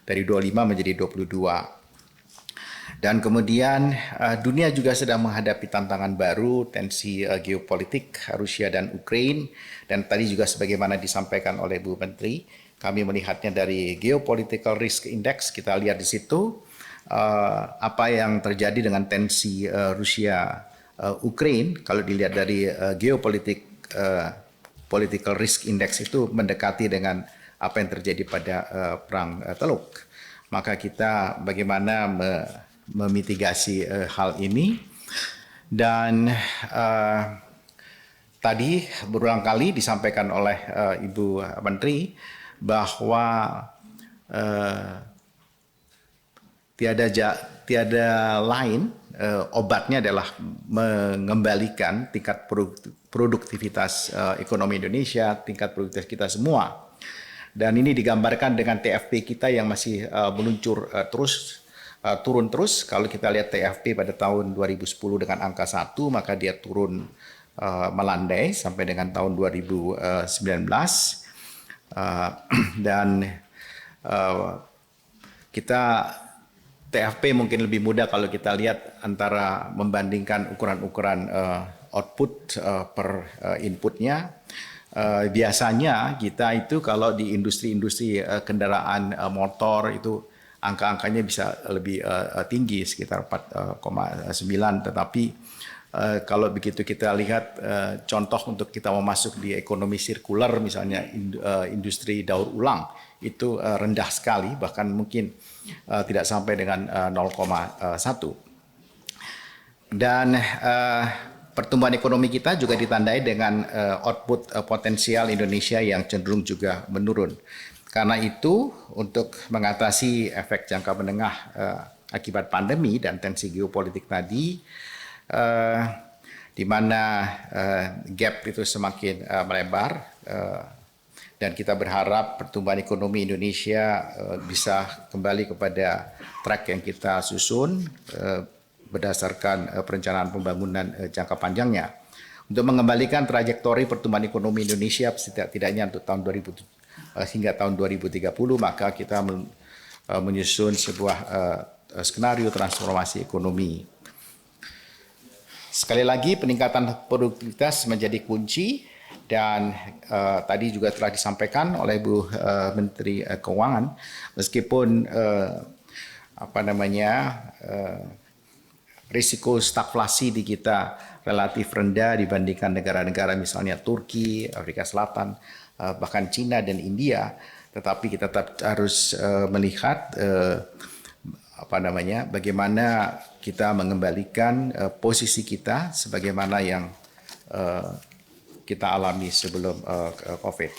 dari 25 menjadi 22. Dan kemudian dunia juga sedang menghadapi tantangan baru, tensi geopolitik Rusia dan Ukraina, dan tadi juga sebagaimana disampaikan oleh Bu Menteri, kami melihatnya dari Geopolitical Risk Index. Kita lihat di situ apa yang terjadi dengan tensi Rusia Ukraina. Kalau dilihat dari Political Risk Index itu mendekati dengan apa yang terjadi pada perang Teluk. Maka kita bagaimana memitigasi hal ini. Dan tadi berulang kali disampaikan oleh Ibu Menteri bahwa tiada lain obatnya adalah mengembalikan tingkat produktivitas ekonomi Indonesia, tingkat produktivitas kita semua. Dan ini digambarkan dengan TFP kita yang masih meluncur turun terus. Kalau kita lihat TFP pada tahun 2010 dengan angka 1, maka dia turun melandai sampai dengan tahun 2019. Dan kita TFP mungkin lebih mudah kalau kita lihat antara membandingkan ukuran-ukuran output per inputnya. Biasanya kita itu kalau di industri-industri kendaraan motor itu angka-angkanya bisa lebih tinggi, sekitar 4,9. Tetapi kalau begitu kita lihat contoh untuk kita masuk di ekonomi sirkular, misalnya industri daur ulang, itu rendah sekali, bahkan mungkin tidak sampai dengan 0,1. Dan pertumbuhan ekonomi kita juga ditandai dengan output potensial Indonesia yang cenderung juga menurun. Karena itu, untuk mengatasi efek jangka menengah akibat pandemi dan tensi geopolitik tadi, di mana gap itu semakin melebar, dan kita berharap pertumbuhan ekonomi Indonesia bisa kembali kepada track yang kita susun berdasarkan perencanaan pembangunan jangka panjangnya. Untuk mengembalikan trajektori pertumbuhan ekonomi Indonesia setidaknya untuk tahun 2000 hingga tahun 2030, maka kita menyusun sebuah skenario transformasi ekonomi. Sekali lagi, peningkatan produktivitas menjadi kunci, Dan tadi juga telah disampaikan oleh Bu Menteri Keuangan, meskipun risiko stagflasi di kita relatif rendah dibandingkan negara-negara misalnya Turki, Afrika Selatan, bahkan Cina dan India, tetapi kita tetap harus melihat bagaimana kita mengembalikan posisi kita sebagaimana yang kita alami sebelum COVID.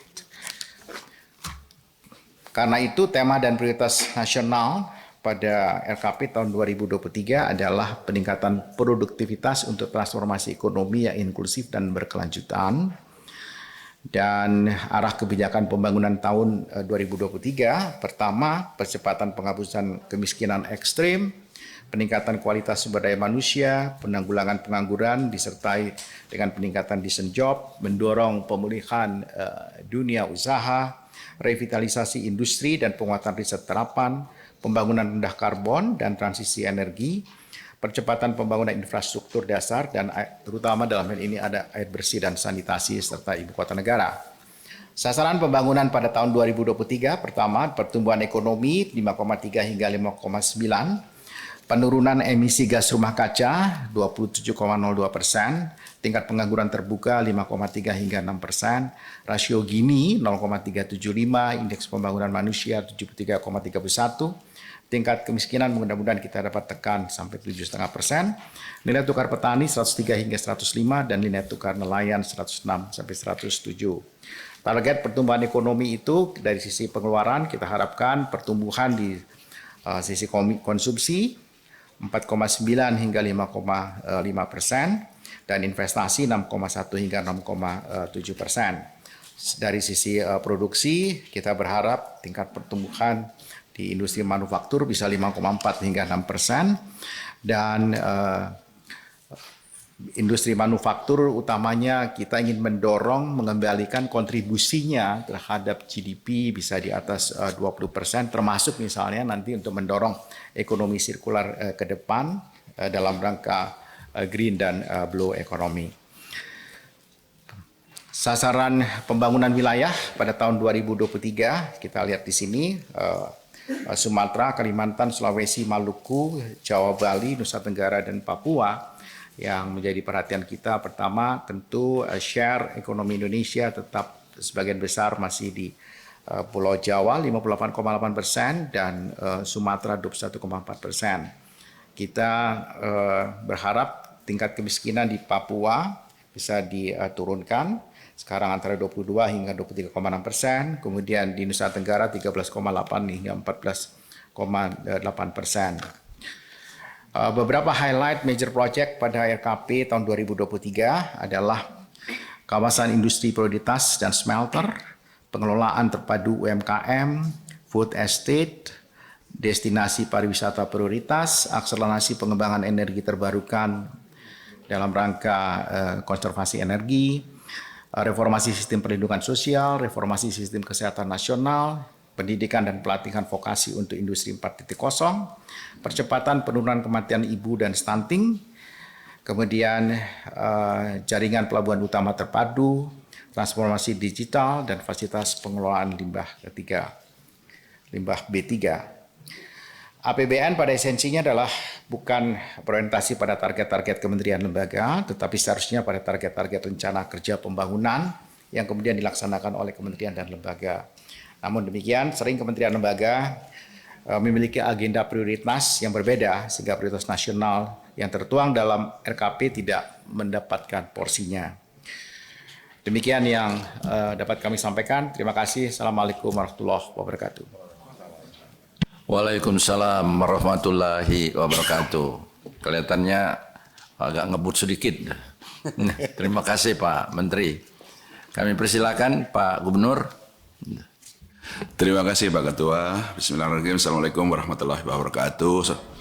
Karena itu tema dan prioritas nasional pada RKP tahun 2023 adalah peningkatan produktivitas untuk transformasi ekonomi yang inklusif dan berkelanjutan. Dan arah kebijakan pembangunan tahun 2023, pertama, percepatan penghapusan kemiskinan ekstrim, peningkatan kualitas sumber daya manusia, penanggulangan pengangguran disertai dengan peningkatan decent job, mendorong pemulihan dunia usaha, revitalisasi industri dan penguatan riset terapan, pembangunan rendah karbon dan transisi energi, percepatan pembangunan infrastruktur dasar dan terutama dalam hal ini ada air bersih dan sanitasi serta ibu kota negara. Sasaran pembangunan pada tahun 2023, pertama, pertumbuhan ekonomi 5,3 hingga 5,9, penurunan emisi gas rumah kaca 27,02%, tingkat pengangguran terbuka 5,3 hingga 6%, rasio Gini 0,375, indeks pembangunan manusia 73,31, tingkat kemiskinan mudah-mudahan kita dapat tekan sampai 7,5%, nilai tukar petani 103 hingga 105, dan nilai tukar nelayan 106 sampai 107. Target pertumbuhan ekonomi itu dari sisi pengeluaran kita harapkan pertumbuhan di sisi konsumsi 4,9 hingga 5,5%, dan investasi 6,1 hingga 6,7%. Dari sisi produksi, kita berharap tingkat pertumbuhan di industri manufaktur bisa 5,4 hingga 6%, dan industri manufaktur utamanya kita ingin mendorong mengembalikan kontribusinya terhadap GDP bisa di atas 20%, termasuk misalnya nanti untuk mendorong ekonomi sirkular ke depan dalam rangka green dan blue economy. Sasaran pembangunan wilayah pada tahun 2023 kita lihat di sini, Sumatera, Kalimantan, Sulawesi, Maluku, Jawa, Bali, Nusa Tenggara, dan Papua. Yang menjadi perhatian kita pertama tentu share ekonomi Indonesia tetap sebagian besar masih di Pulau Jawa 58,8% dan Sumatera 21,4%. Kita berharap tingkat kemiskinan di Papua bisa diturunkan sekarang antara 22 hingga 23,6%, kemudian di Nusa Tenggara 13,8 hingga 14,8%. Beberapa highlight major project pada RKP tahun 2023 adalah kawasan industri prioritas dan smelter, pengelolaan terpadu UMKM, food estate, destinasi pariwisata prioritas, akselerasi pengembangan energi terbarukan dalam rangka konservasi energi, reformasi sistem perlindungan sosial, reformasi sistem kesehatan nasional, pendidikan dan pelatihan vokasi untuk industri 4.0, percepatan penurunan kematian ibu dan stunting, kemudian jaringan pelabuhan utama terpadu, transformasi digital, dan fasilitas pengelolaan limbah B3. APBN pada esensinya adalah bukan berorientasi pada target-target kementerian lembaga, tetapi seharusnya pada target-target rencana kerja pembangunan yang kemudian dilaksanakan oleh kementerian dan lembaga. Namun demikian, sering kementerian lembaga memiliki agenda prioritas yang berbeda sehingga prioritas nasional yang tertuang dalam RKP tidak mendapatkan porsinya. Demikian yang dapat kami sampaikan. Terima kasih. Assalamualaikum warahmatullahi wabarakatuh. Waalaikumsalam warahmatullahi wabarakatuh. Kelihatannya agak ngebut sedikit. Terima kasih Pak Menteri. Kami persilakan Pak Gubernur. Terima kasih Pak Ketua. Bismillahirrahmanirrahim. Assalamualaikum warahmatullahi wabarakatuh.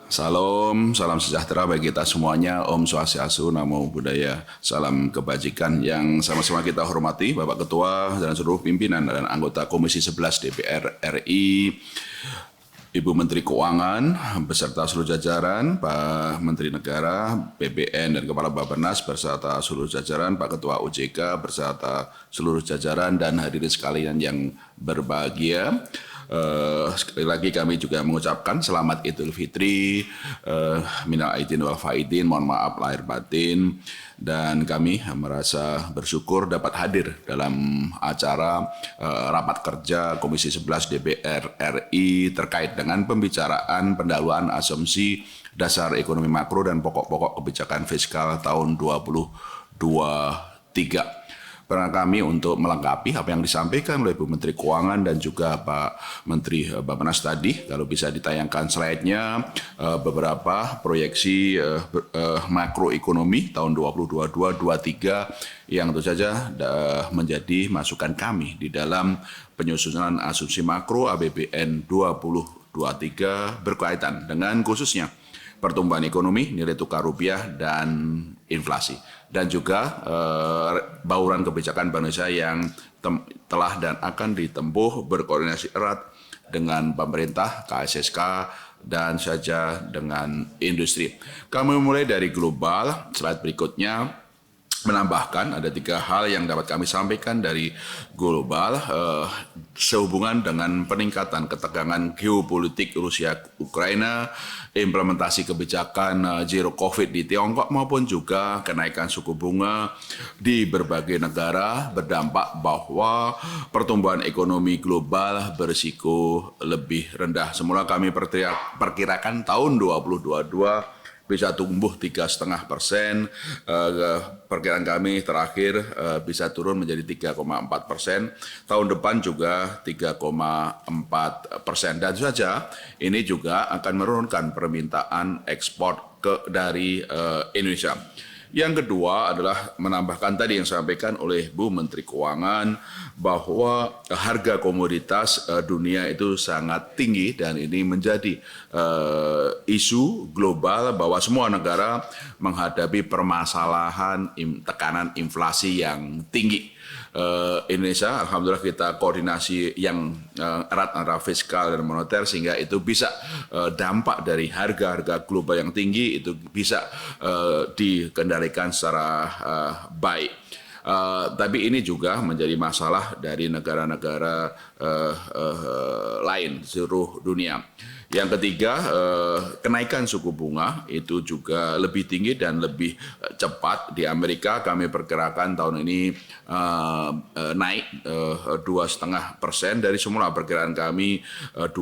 Salam sejahtera bagi kita semuanya. Om Swastiastu, Namo Buddhaya, salam kebajikan. Yang sama-sama kita hormati Bapak Ketua dan seluruh pimpinan dan anggota Komisi 11 DPR RI, Ibu Menteri Keuangan beserta seluruh jajaran, Pak Menteri Negara, BPN dan Kepala Bappenas beserta seluruh jajaran, Pak Ketua OJK beserta seluruh jajaran dan hadirin sekalian yang berbahagia. Sekali lagi kami juga mengucapkan selamat Idul Fitri, minal aidin wal faidin, mohon maaf lahir batin, dan kami merasa bersyukur dapat hadir dalam acara rapat kerja Komisi 11 DPR RI terkait dengan pembicaraan pendahuluan asumsi dasar ekonomi makro dan pokok-pokok kebijakan fiskal tahun 2023. Peran kami untuk melengkapi apa yang disampaikan oleh Bu Menteri Keuangan dan juga Pak Menteri Bappenas tadi. Kalau bisa ditayangkan slide-nya, beberapa proyeksi makroekonomi tahun 2022-2023 yang tentu saja menjadi masukan kami di dalam penyusunan asumsi makro APBN 2023 berkaitan dengan khususnya pertumbuhan ekonomi, nilai tukar rupiah, dan inflasi. Dan juga bauran kebijakan Bank Indonesia yang telah dan akan ditempuh berkoordinasi erat dengan pemerintah, KSSK, dan saja dengan industri. Kami mulai dari global, slide berikutnya menambahkan ada 3 hal yang dapat kami sampaikan dari global sehubungan dengan peningkatan ketegangan geopolitik Rusia-Ukraina, implementasi kebijakan zero COVID di Tiongkok maupun juga kenaikan suku bunga di berbagai negara berdampak bahwa pertumbuhan ekonomi global berisiko lebih rendah. Semula kami perkirakan tahun 2022 bisa tumbuh 3,5%. Perkiraan kami terakhir bisa turun menjadi 3,4%. Tahun depan juga 3,4%. Dan saja ini juga akan menurunkan permintaan ekspor dari Indonesia. Yang kedua adalah menambahkan tadi yang disampaikan oleh Bu Menteri Keuangan bahwa harga komoditas dunia itu sangat tinggi dan ini menjadi isu global bahwa semua negara menghadapi permasalahan tekanan inflasi yang tinggi. Indonesia, alhamdulillah kita koordinasi yang erat antara fiskal dan moneter sehingga itu bisa dampak dari harga-harga global yang tinggi itu bisa dikendalikan secara baik. Tapi ini juga menjadi masalah dari negara-negara lain seluruh dunia. Yang ketiga, kenaikan suku bunga itu juga lebih tinggi dan lebih cepat. Di Amerika kami perkirakan tahun ini naik 2,5% dari semula perkiraan kami 2%.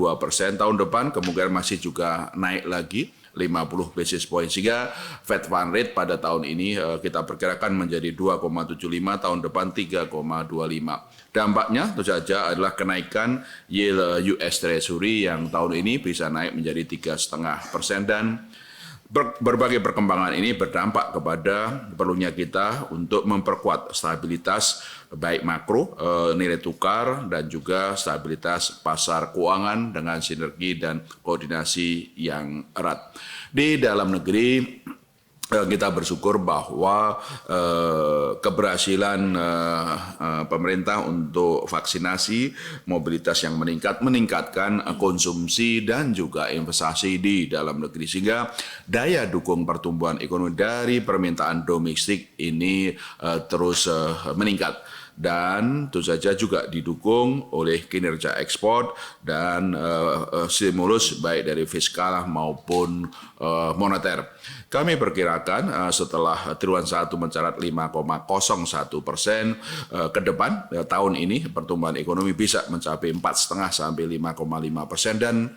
Tahun depan kemungkinan masih juga naik lagi 50 basis point sehingga Fed Fund Rate pada tahun ini kita perkirakan menjadi 2,75, tahun depan 3,25. Dampaknya tentu saja adalah kenaikan yield US Treasury yang tahun ini bisa naik menjadi 3,5% dan berbagai perkembangan ini berdampak kepada perlunya kita untuk memperkuat stabilitas baik makro, nilai tukar, dan juga stabilitas pasar keuangan dengan sinergi dan koordinasi yang erat. Di dalam negeri, kita bersyukur bahwa keberhasilan pemerintah untuk vaksinasi, mobilitas yang meningkatkan konsumsi dan juga investasi di dalam negeri sehingga daya dukung pertumbuhan ekonomi dari permintaan domestik ini terus meningkat. Dan tentu saja juga didukung oleh kinerja ekspor dan stimulus baik dari fiskal maupun moneter. Kami perkirakan setelah triwulan 1 mencatat 5,01% ke depan tahun ini pertumbuhan ekonomi bisa mencapai 4,5 sampai 5,5% dan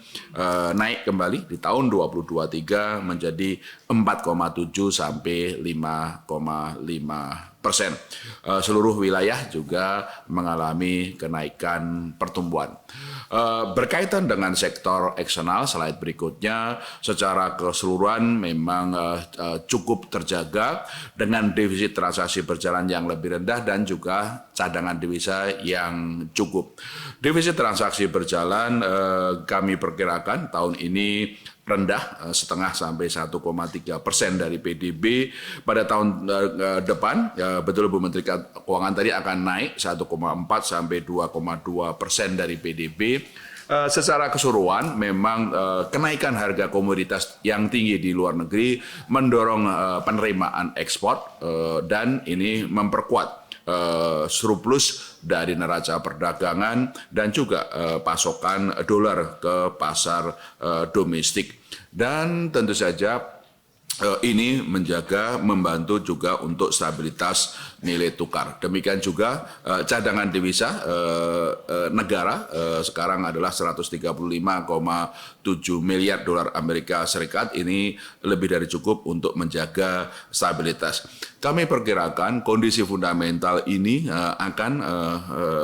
naik kembali di tahun 2023 menjadi 4,7 sampai 5,5%. Seluruh wilayah juga mengalami kenaikan pertumbuhan. Berkaitan dengan sektor eksternal, slide berikutnya, secara keseluruhan memang cukup terjaga dengan defisit transaksi berjalan yang lebih rendah dan juga cadangan devisa yang cukup. Defisit transaksi berjalan kami perkirakan tahun ini rendah 0,5 sampai 1,3% dari PDB. Pada tahun depan, betul Bu Menteri Keuangan tadi akan naik 1,4 sampai 2,2% dari PDB. Secara keseluruhan memang kenaikan harga komoditas yang tinggi di luar negeri mendorong penerimaan ekspor dan ini memperkuat surplus dari neraca perdagangan dan juga pasokan dolar ke pasar domestik. Dan tentu saja ini membantu juga untuk stabilitas nilai tukar. Demikian juga cadangan devisa negara sekarang adalah 135,7 miliar dolar Amerika Serikat. Ini lebih dari cukup untuk menjaga stabilitas. Kami perkirakan kondisi fundamental ini akan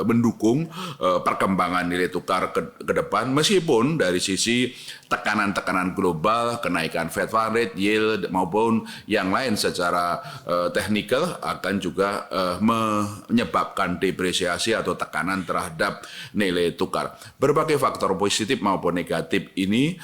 mendukung perkembangan nilai tukar ke depan, meskipun dari sisi tekanan-tekanan global, kenaikan Fed Fund Rate, yield maupun yang lain secara teknikal akan juga menyebabkan depresiasi atau tekanan terhadap nilai tukar. Berbagai faktor positif maupun negatif ini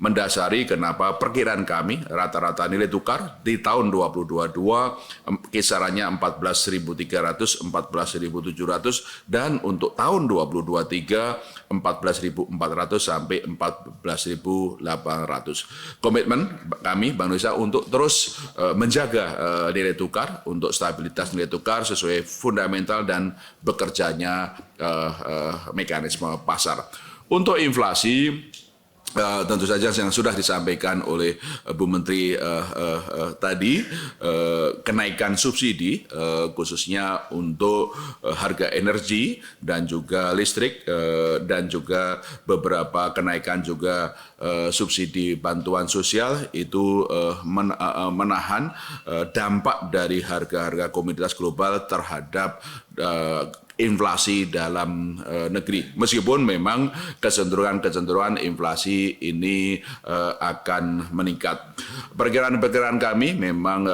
mendasari kenapa perkiraan kami rata-rata nilai tukar di tahun 2022 kisarannya 14.300, 14.700 dan untuk tahun 2023 14.400 sampai 14.800. Komitmen kami Bank Indonesia untuk terus menjaga nilai tukar untuk stabilitas nilai tukar sesuai fundamental dan bekerjanya mekanisme pasar. Untuk inflasi tentu saja yang sudah disampaikan oleh Bu Menteri tadi, kenaikan subsidi khususnya untuk harga energi dan juga listrik dan juga beberapa kenaikan juga subsidi bantuan sosial itu menahan dampak dari harga-harga komoditas global terhadap inflasi dalam negeri. Meskipun memang kecenderungan inflasi ini akan meningkat. Perkiraan kami memang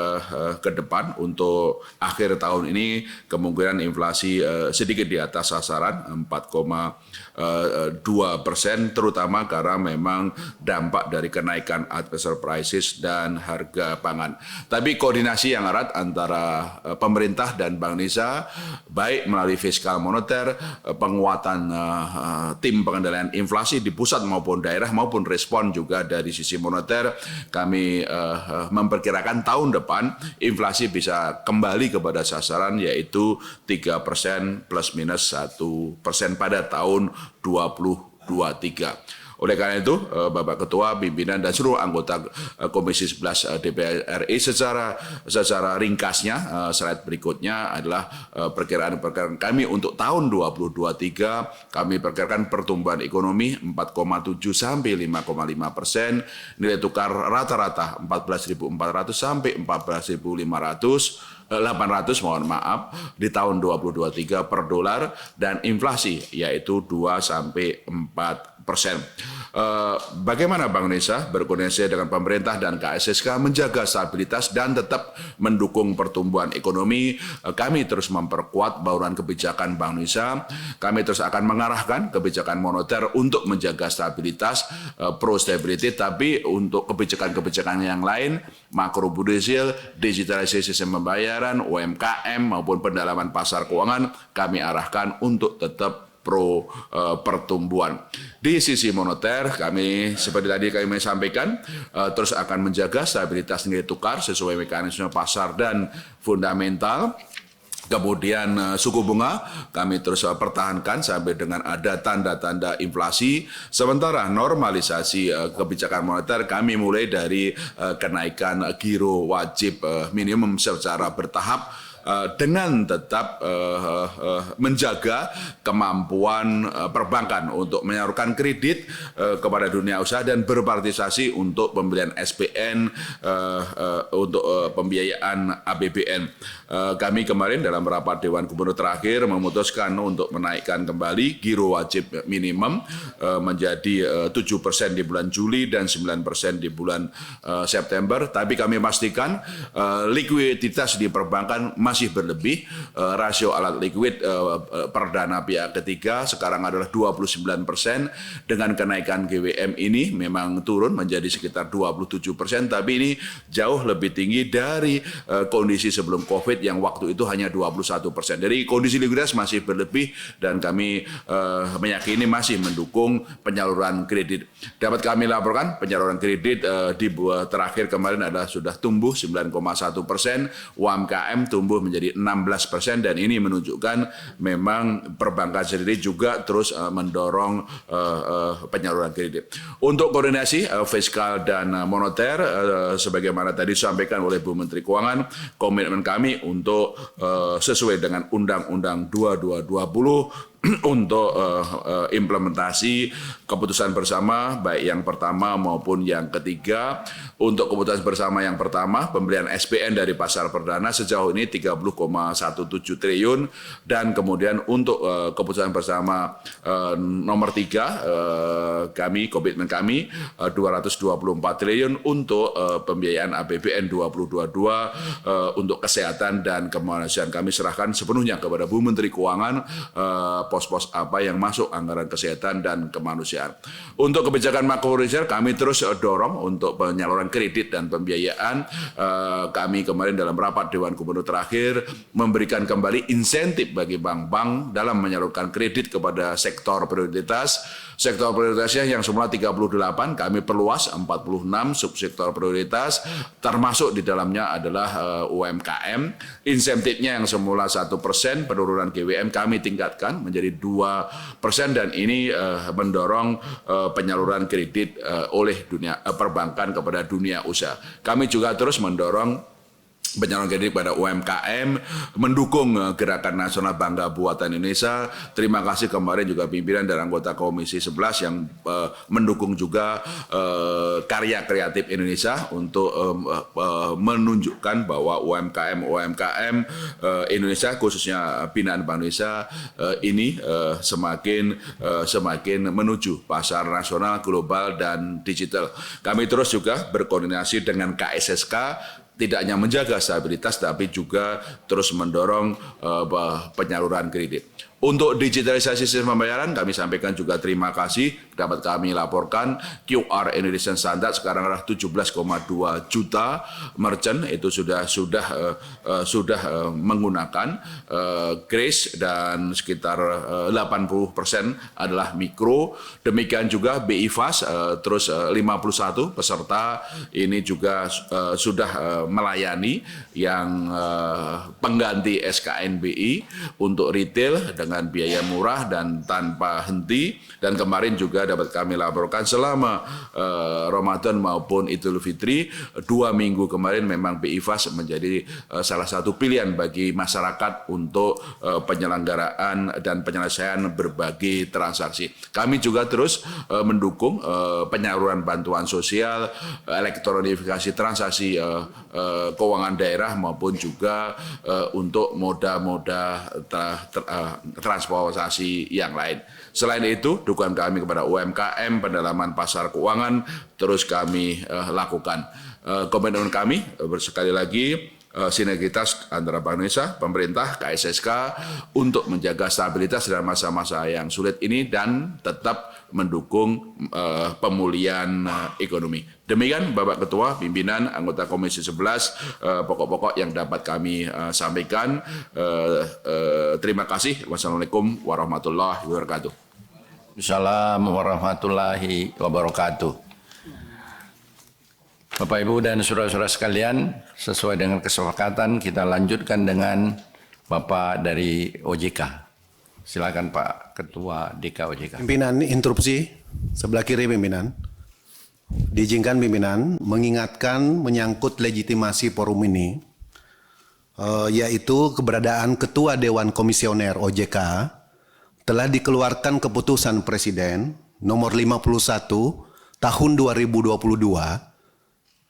ke depan untuk akhir tahun ini kemungkinan inflasi sedikit di atas sasaran 4,2%, terutama karena memang dampak dari kenaikan adversary prices dan harga pangan. Tapi koordinasi yang erat antara pemerintah dan Bank Indonesia baik melalui fiskal moneter, penguatan tim pengendalian inflasi di pusat maupun daerah maupun respon juga dari sisi moneter, kami memperkirakan tahun depan inflasi bisa kembali kepada sasaran yaitu 3% plus minus 1% pada tahun 2023. Oleh karena itu, Bapak Ketua, Pimpinan dan seluruh anggota Komisi 11 DPR RI secara ringkasnya, slide berikutnya adalah perkiraan kami untuk tahun 2023. Kami perkirakan pertumbuhan ekonomi 4,7 sampai 5,5%, nilai tukar rata-rata 14.400 sampai 14.800 mohon maaf di tahun 2023 per dolar dan inflasi yaitu 2 sampai 4%. Bagaimana Bank Indonesia berkoordinasi dengan pemerintah dan KSSK menjaga stabilitas dan tetap mendukung pertumbuhan ekonomi? Kami terus memperkuat bauran kebijakan Bank Indonesia. Kami terus akan mengarahkan kebijakan moneter untuk menjaga stabilitas, pro stability, tapi untuk kebijakan-kebijakan yang lain, makroprudensial, digitalisasi sistem pembayaran, UMKM maupun pendalaman pasar keuangan, kami arahkan untuk tetap pro pertumbuhan. Di sisi moneter, kami seperti tadi kami sampaikan, terus akan menjaga stabilitas nilai tukar sesuai mekanisme pasar dan fundamental. Kemudian suku bunga kami terus pertahankan sampai dengan ada tanda-tanda inflasi. Sementara normalisasi kebijakan moneter kami mulai dari kenaikan giro wajib minimum secara bertahap, dengan tetap menjaga kemampuan perbankan untuk menyalurkan kredit kepada dunia usaha dan berpartisipasi untuk pembelian SPN untuk pembiayaan APBN. Kami kemarin dalam rapat Dewan Gubernur terakhir memutuskan untuk menaikkan kembali giro wajib minimum menjadi 7% di bulan Juli dan 9% di bulan September. Tapi kami pastikan likuiditas di perbankan masih masih berlebih. Rasio alat likuid perdana pihak ketiga sekarang adalah 29%. Dengan kenaikan GWM ini memang turun menjadi sekitar 27%, tapi ini jauh lebih tinggi dari kondisi sebelum COVID yang waktu itu hanya 21%. Jadi kondisi likuiditas masih berlebih dan kami meyakini masih mendukung penyaluran kredit. Dapat kami laporkan penyaluran kredit di terakhir kemarin adalah sudah tumbuh 9,1%, UMKM tumbuh menjadi 16%, dan ini menunjukkan memang perbankan sendiri juga terus mendorong penyaluran kredit. Untuk koordinasi fiskal dan moneter, sebagaimana tadi disampaikan oleh Bu Menteri Keuangan, komitmen kami untuk sesuai dengan Undang-Undang 2220 untuk implementasi keputusan bersama baik yang pertama maupun yang ketiga. Untuk keputusan bersama yang pertama, pembelian SPN dari pasar perdana sejauh ini 30,17 triliun, dan kemudian untuk keputusan bersama nomor 3, komitmen kami 224 triliun untuk pembiayaan APBN 2022 untuk kesehatan dan kemanusiaan. Kami serahkan sepenuhnya kepada Bu Menteri Keuangan pos-pos apa yang masuk anggaran kesehatan dan kemanusiaan. Untuk kebijakan makroreserve kami terus dorong untuk penyaluran kredit dan pembiayaan. Kami kemarin dalam rapat Dewan Gubernur terakhir memberikan kembali insentif bagi bank-bank dalam menyalurkan kredit kepada sektor prioritas. Sektor prioritasnya yang semula 38, kami perluas 46 subsektor prioritas, termasuk di dalamnya adalah UMKM. Insentifnya yang semula 1%, penurunan GWM kami tingkatkan menjadi 2%, dan ini mendorong penyaluran kredit oleh dunia perbankan kepada dunia usaha. Kami juga terus mendorong penyaluran kredit pada UMKM, mendukung gerakan nasional Bangga Buatan Indonesia. Terima kasih kemarin juga pimpinan dan anggota Komisi 11 yang mendukung juga karya kreatif Indonesia untuk menunjukkan bahwa UMKM Indonesia, khususnya binaan Bank Indonesia, ini semakin menuju pasar nasional, global, dan digital. Kami terus juga berkoordinasi dengan KSSK, tidak hanya menjaga stabilitas tapi juga terus mendorong penyaluran kredit. Untuk digitalisasi sistem pembayaran kami sampaikan juga terima kasih. Dapat kami laporkan QR Indonesian Standard sekarang adalah 17,2 juta merchant itu sudah menggunakan Grace, dan sekitar 80% adalah mikro. Demikian juga BI Fast terus 51 peserta ini juga sudah melayani yang pengganti SKN BI untuk retail dengan biaya murah dan tanpa henti. Dan kemarin juga dapat kami laporkan selama Ramadan maupun Idul Fitri 2 minggu kemarin memang BI Fast menjadi salah satu pilihan bagi masyarakat untuk penyelenggaraan dan penyelesaian berbagai transaksi. Kami juga terus mendukung penyaluran bantuan sosial, elektronifikasi transaksi keuangan daerah maupun juga untuk moda-moda transportasi yang lain. Selain itu, dukungan kami kepada UMKM, pendalaman pasar keuangan terus kami lakukan. Komitmen kami sekali lagi sinergitas antara Bank Indonesia, pemerintah, KSSK untuk menjaga stabilitas dalam masa-masa yang sulit ini dan tetap mendukung pemulihan ekonomi. Demikian Bapak Ketua, pimpinan, anggota Komisi 11, pokok-pokok yang dapat kami sampaikan. Terima kasih. Wassalamualaikum warahmatullahi wabarakatuh. Assalamualaikum warahmatullahi wabarakatuh. Bapak, Ibu, dan saudara-saudara sekalian, sesuai dengan kesepakatan kita lanjutkan dengan Bapak dari OJK. Silakan Pak Ketua DK OJK. Pimpinan, interupsi sebelah kiri pimpinan. Diizinkan pimpinan mengingatkan menyangkut legitimasi forum ini, yaitu keberadaan Ketua Dewan Komisioner OJK telah dikeluarkan keputusan Presiden nomor 51 tahun 2022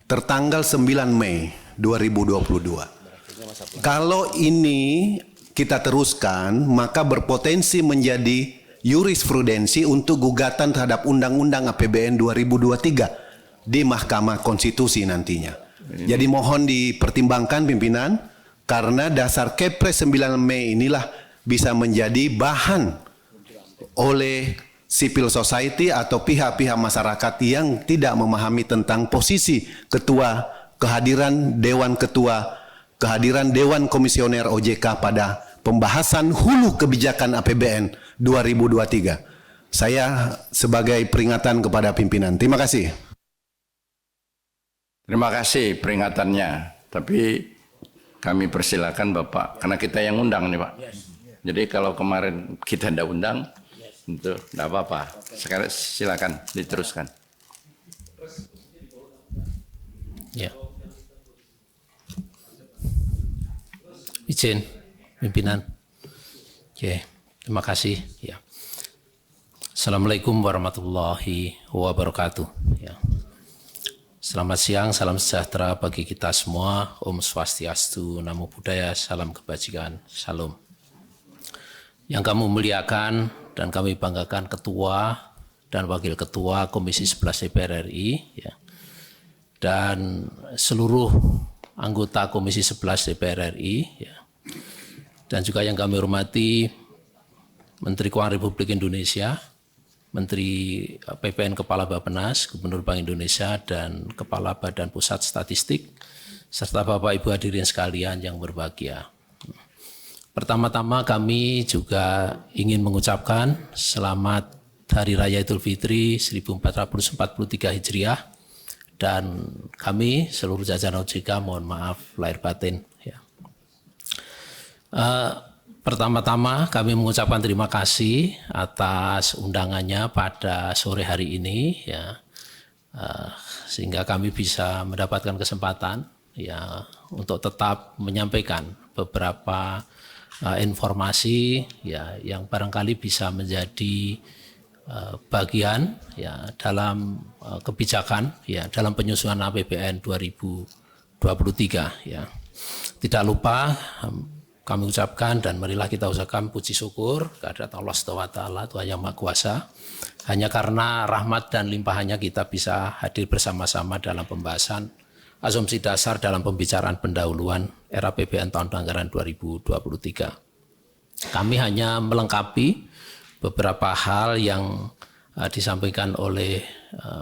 tertanggal 9 Mei 2022. Kalau ini kita teruskan, maka berpotensi menjadi jurisprudensi untuk gugatan terhadap Undang-Undang APBN 2023 di Mahkamah Konstitusi nantinya. Jadi mohon dipertimbangkan pimpinan Karena dasar Kepres 9 Mei inilah bisa menjadi bahan oleh civil society atau pihak-pihak masyarakat yang tidak memahami tentang posisi ketua, kehadiran Dewan Komisioner OJK pada pembahasan hulu kebijakan APBN 2023. Saya sebagai peringatan kepada pimpinan. Terima kasih. Terima kasih peringatannya. Tapi kami persilakan Bapak, karena kita yang undang nih Pak. Jadi kalau kemarin kita tidak undang, itu tidak apa-apa. Sekarang silakan diteruskan. Ya. Izin, pimpinan. Oke, terima kasih. Ya. Assalamualaikum warahmatullahi wabarakatuh. Ya. Selamat siang, salam sejahtera bagi kita semua. Om Swastiastu, Namo Buddhaya, salam kebajikan, salam. Yang kami muliakan dan kami banggakan Ketua dan Wakil Ketua Komisi 11 DPR RI, ya, dan seluruh anggota Komisi 11 DPR RI, ya, dan juga yang kami hormati Menteri Keuangan Republik Indonesia, Menteri PPN Kepala Bappenas, Gubernur Bank Indonesia, dan Kepala Badan Pusat Statistik, serta Bapak Ibu hadirin sekalian yang berbahagia. Pertama-tama kami juga ingin mengucapkan selamat Hari Raya Idul Fitri 1443 Hijriah, dan kami seluruh jajaran OJK mohon maaf lahir batin. Ya. Pertama-tama kami mengucapkan terima kasih atas undangannya pada sore hari ini, ya, sehingga kami bisa mendapatkan kesempatan, ya, untuk tetap menyampaikan beberapa informasi, ya, yang barangkali bisa menjadi bagian, ya, dalam kebijakan, ya, dalam penyusunan APBN 2023. Ya. Tidak lupa kami ucapkan dan marilah kita ucapkan puji syukur kehadirat Allah SWT, Tuhan Yang Maha Kuasa. Hanya karena rahmat dan limpahannya kita bisa hadir bersama-sama dalam pembahasan asumsi dasar dalam pembicaraan pendahuluan era APBN tahun anggaran 2023. Kami hanya melengkapi beberapa hal yang disampaikan oleh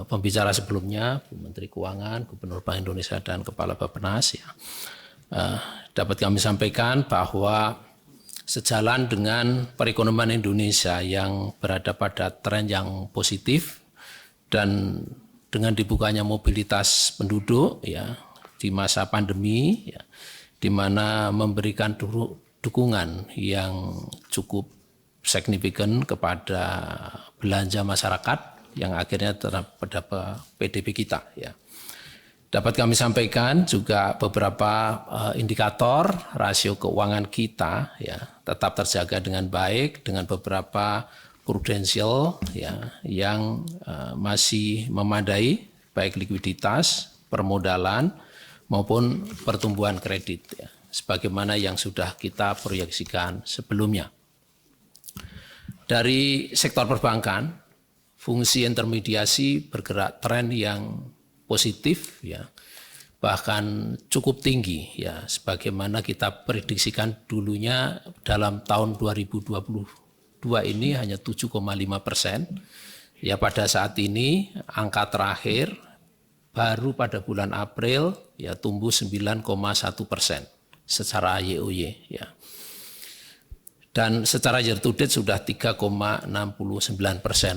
pembicara sebelumnya, Bu Menteri Keuangan, Gubernur Bank Indonesia, dan Kepala Bappenas. Ya. Dapat kami sampaikan bahwa sejalan dengan perekonomian Indonesia yang berada pada tren yang positif dan dengan dibukanya mobilitas penduduk, ya, di masa pandemi, ya, di mana memberikan dukungan yang cukup signifikan kepada belanja masyarakat yang akhirnya terhadap PDB kita. Ya. Dapat kami sampaikan juga beberapa indikator rasio keuangan kita, ya, tetap terjaga dengan baik dengan beberapa prudensial, ya, yang masih memadai baik likuiditas, permodalan maupun pertumbuhan kredit, ya, sebagaimana yang sudah kita proyeksikan sebelumnya. Dari sektor perbankan, fungsi intermediasi bergerak tren yang positif, ya, bahkan cukup tinggi, ya, sebagaimana kita prediksikan dulunya dalam tahun 2022 ini hanya 7,5%. Ya, pada saat ini angka terakhir baru pada bulan April, ya, tumbuh 9,1% secara YoY, ya. Dan secara year to date sudah 3,69%.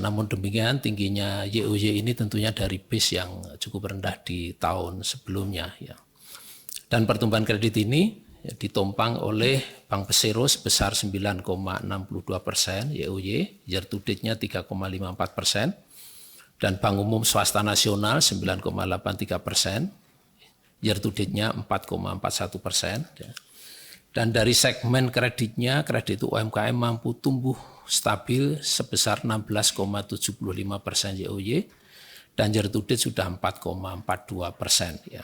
Namun demikian tingginya YoY ini tentunya dari base yang cukup rendah di tahun sebelumnya. Ya. Dan pertumbuhan kredit ini, ya, ditopang oleh Bank Persero sebesar 9,62% YoY, year to date-nya 3,54%. Dan Bank Umum Swasta Nasional 9,83%, year to date-nya 4,41%. Ya. Dan dari segmen kreditnya, kredit UMKM mampu tumbuh stabil sebesar 16,75% YoY, dan year to date sudah 4,42%. Ya.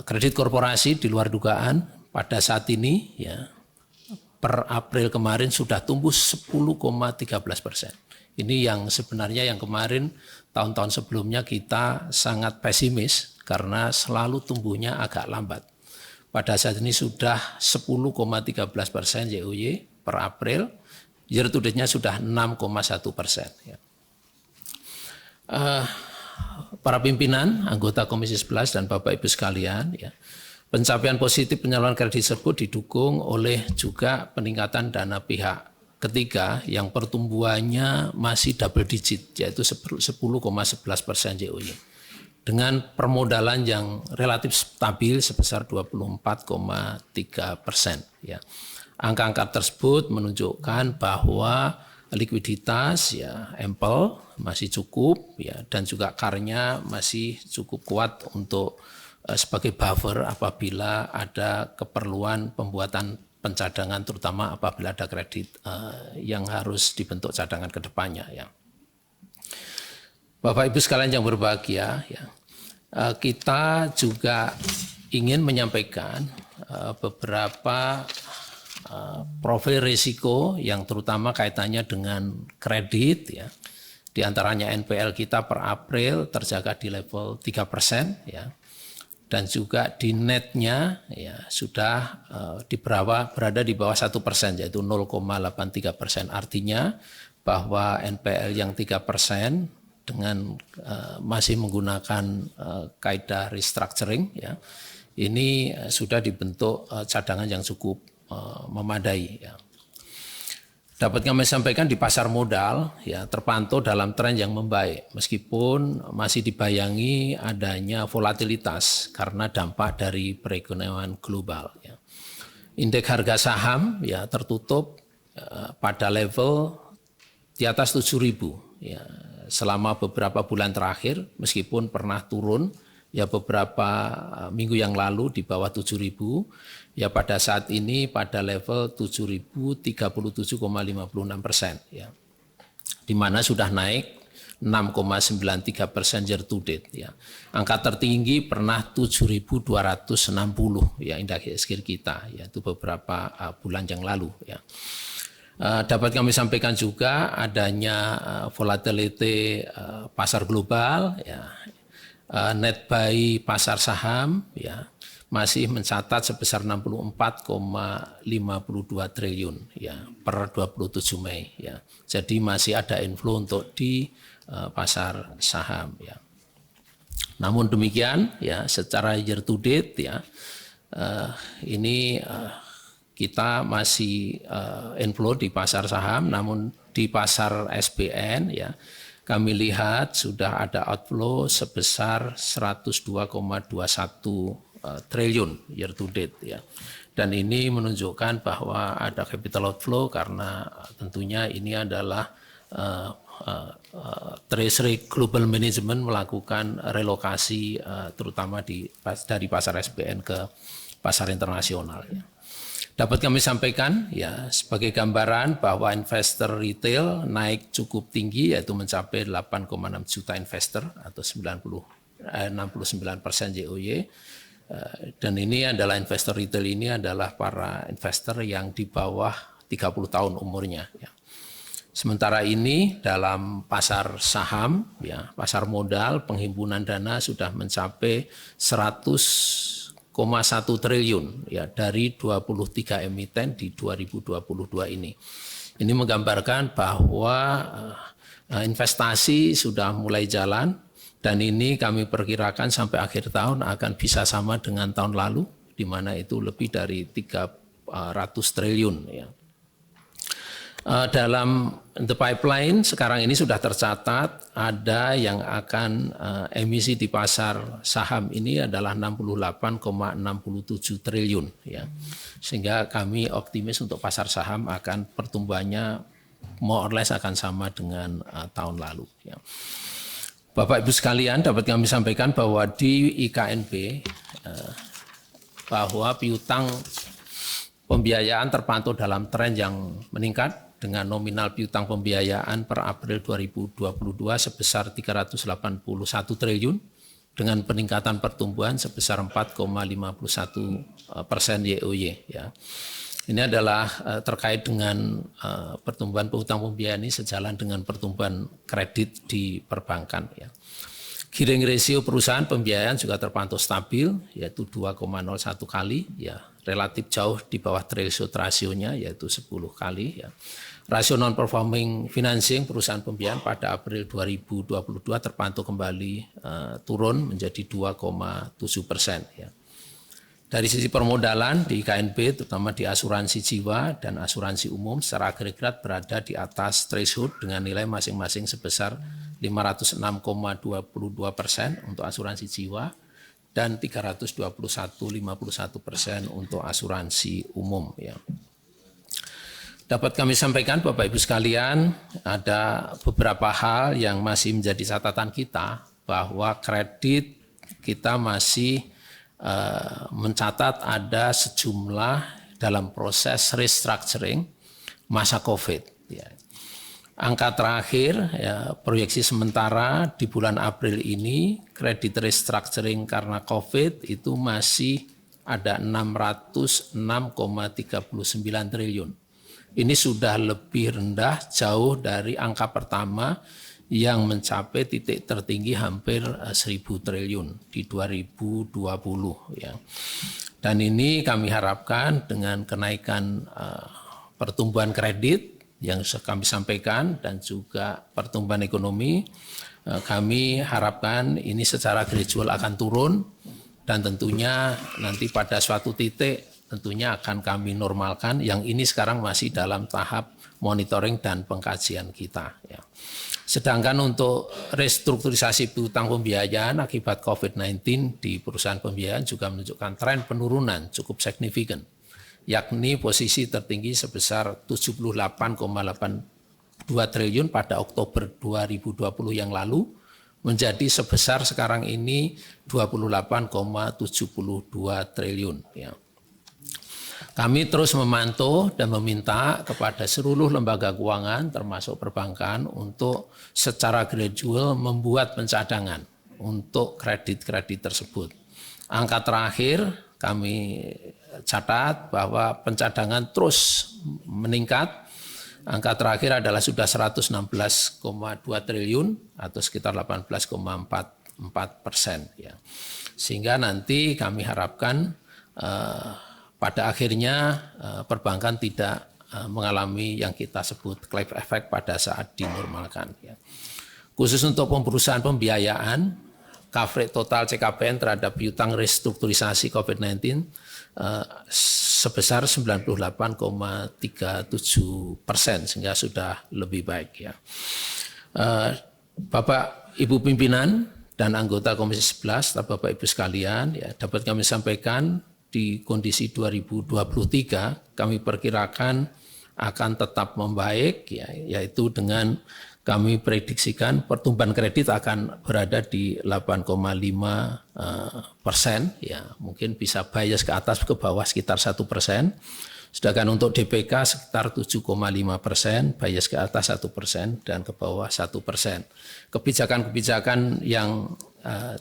Kredit korporasi di luar dugaan pada saat ini, ya, per April kemarin sudah tumbuh 10,13%. Ini yang sebenarnya yang kemarin tahun-tahun sebelumnya kita sangat pesimis karena selalu tumbuhnya agak lambat. pada saat ini sudah 10,13% YoY per April, year to date-nya sudah 6,1%. Ya. Para pimpinan, anggota Komisi 11 dan Bapak Ibu sekalian, ya, pencapaian positif penyaluran kredit tersebut didukung oleh juga peningkatan dana pihak ketiga yang pertumbuhannya masih double digit, yaitu 10,11% YoY. Dengan permodalan yang relatif stabil sebesar 24,3%. Ya. Angka-angka tersebut menunjukkan bahwa likuiditas ya ample, masih cukup, ya, dan juga CAR-nya masih cukup kuat untuk sebagai buffer apabila ada keperluan pembuatan pencadangan, terutama apabila ada kredit yang harus dibentuk cadangan ke depannya. Ya. Bapak Ibu sekalian yang berbahagia, ya, kita juga ingin menyampaikan beberapa profil risiko yang terutama kaitannya dengan kredit. Ya. Di antaranya NPL kita per April terjaga di level 3%, ya. Dan juga di netnya ya, sudah berada di bawah 1%, yaitu 0,83%. Artinya bahwa NPL yang 3% dengan masih menggunakan kaidah restructuring, ya, ini sudah dibentuk cadangan yang cukup memadai. Ya. Dapat kami sampaikan di pasar modal ya terpantau dalam tren yang membaik meskipun masih dibayangi adanya volatilitas karena dampak dari perekonomian global. Ya. Indeks harga saham ya tertutup pada level di atas 7.000 ya selama beberapa bulan terakhir meskipun pernah turun ya beberapa minggu yang lalu di bawah 7.000, ya pada saat ini pada level 7.037,56% ya, di mana sudah naik 6,93% year to date ya. Angka tertinggi pernah 7.260 ya indeks IHSG kita, yaitu beberapa bulan yang lalu ya. Dapat kami sampaikan juga adanya volatility pasar global ya. Net buy pasar saham ya masih mencatat sebesar 64,52 triliun ya per 27 Mei ya. Jadi masih ada inflow untuk di pasar saham ya. Namun demikian ya secara year to date ya ini kita masih inflow di pasar saham, namun di pasar SBN ya kami lihat sudah ada outflow sebesar 102,21 triliun year to date ya. Dan ini menunjukkan bahwa ada capital outflow karena tentunya ini adalah Treasury Global Management melakukan relokasi terutama dari pasar SBN ke pasar internasional ya. Dapat kami sampaikan ya sebagai gambaran bahwa investor retail naik cukup tinggi yaitu mencapai 8,6 juta investor atau 69% YoY. Dan ini adalah investor retail ini adalah para investor yang di bawah 30 tahun umurnya ya. Sementara ini dalam pasar saham ya, pasar modal penghimpunan dana sudah mencapai 100,1 triliun ya dari 23 emiten di 2022 ini. Ini menggambarkan bahwa investasi sudah mulai jalan dan ini kami perkirakan sampai akhir tahun akan bisa sama dengan tahun lalu di mana itu lebih dari 300 triliun ya. Dalam the pipeline sekarang ini sudah tercatat ada yang akan emisi di pasar saham ini adalah 68,67 triliun ya. Sehingga kami optimis untuk pasar saham akan pertumbuhannya more or less akan sama dengan tahun lalu ya. Bapak Ibu sekalian dapat kami sampaikan bahwa di IKNB bahwa piutang pembiayaan terpantau dalam tren yang meningkat dengan nominal piutang pembiayaan per April 2022 sebesar 381 triliun dengan peningkatan pertumbuhan sebesar 4,51% YoY ya. Ini adalah terkait dengan pertumbuhan piutang pembiayaan ini sejalan dengan pertumbuhan kredit di perbankan ya. Gearing ratio perusahaan pembiayaan juga terpantau stabil, yaitu 2,01 kali, ya relatif jauh di bawah threshold rasionya, yaitu 10 kali. Ya. Rasio non-performing financing perusahaan pembiayaan pada April 2022 terpantau kembali turun menjadi 2,7%. Ya. Dari sisi permodalan di KNB, terutama di asuransi jiwa dan asuransi umum, secara agregat berada di atas threshold dengan nilai masing-masing sebesar 506,22% untuk asuransi jiwa dan 321,51% untuk asuransi umum. Ya. Dapat kami sampaikan Bapak Ibu sekalian, ada beberapa hal yang masih menjadi catatan kita bahwa kredit kita masih mencatat ada sejumlah dalam proses restructuring masa COVID. Ya. Angka terakhir, ya, proyeksi sementara di bulan April ini kredit restructuring karena COVID itu masih ada 606,39 triliun. Ini sudah lebih rendah jauh dari angka pertama yang mencapai titik tertinggi hampir 1.000 triliun di 2020. Ya. Dan ini kami harapkan dengan kenaikan pertumbuhan kredit yang kami sampaikan dan juga pertumbuhan ekonomi, kami harapkan ini secara gradual akan turun dan tentunya nanti pada suatu titik tentunya akan kami normalkan. Yang ini sekarang masih dalam tahap monitoring dan pengkajian kita. Ya. Sedangkan untuk restrukturisasi piutang pembiayaan akibat COVID-19 di perusahaan pembiayaan juga menunjukkan tren penurunan cukup signifikan, yakni posisi tertinggi sebesar 78,82 triliun pada Oktober 2020 yang lalu, menjadi sebesar sekarang ini 28,72 triliun. Ya. Kami terus memantau dan meminta kepada seluruh lembaga keuangan termasuk perbankan untuk secara gradual membuat pencadangan untuk kredit-kredit tersebut. Angka terakhir kami catat bahwa pencadangan terus meningkat. Angka terakhir adalah sudah 116,2 triliun atau sekitar 18,44%. Ya. Sehingga nanti kami harapkan pada akhirnya perbankan tidak mengalami yang kita sebut cliff effect pada saat dinormalkan. Ya. Khusus untuk perusahaan pembiayaan, coverage total CKPN terhadap piutang restrukturisasi COVID-19 sebesar 98,37%, sehingga sudah lebih baik. Ya. Bapak Ibu pimpinan dan anggota Komisi 11, Bapak Ibu sekalian, ya, dapat kami sampaikan di kondisi 2023 kami perkirakan akan tetap membaik, ya, yaitu dengan kami prediksikan pertumbuhan kredit akan berada di 8,5%, ya, mungkin bisa bias ke atas ke bawah sekitar 1%. Sedangkan untuk DPK sekitar 7,5%, bias ke atas 1% dan ke bawah 1%. Kebijakan-kebijakan yang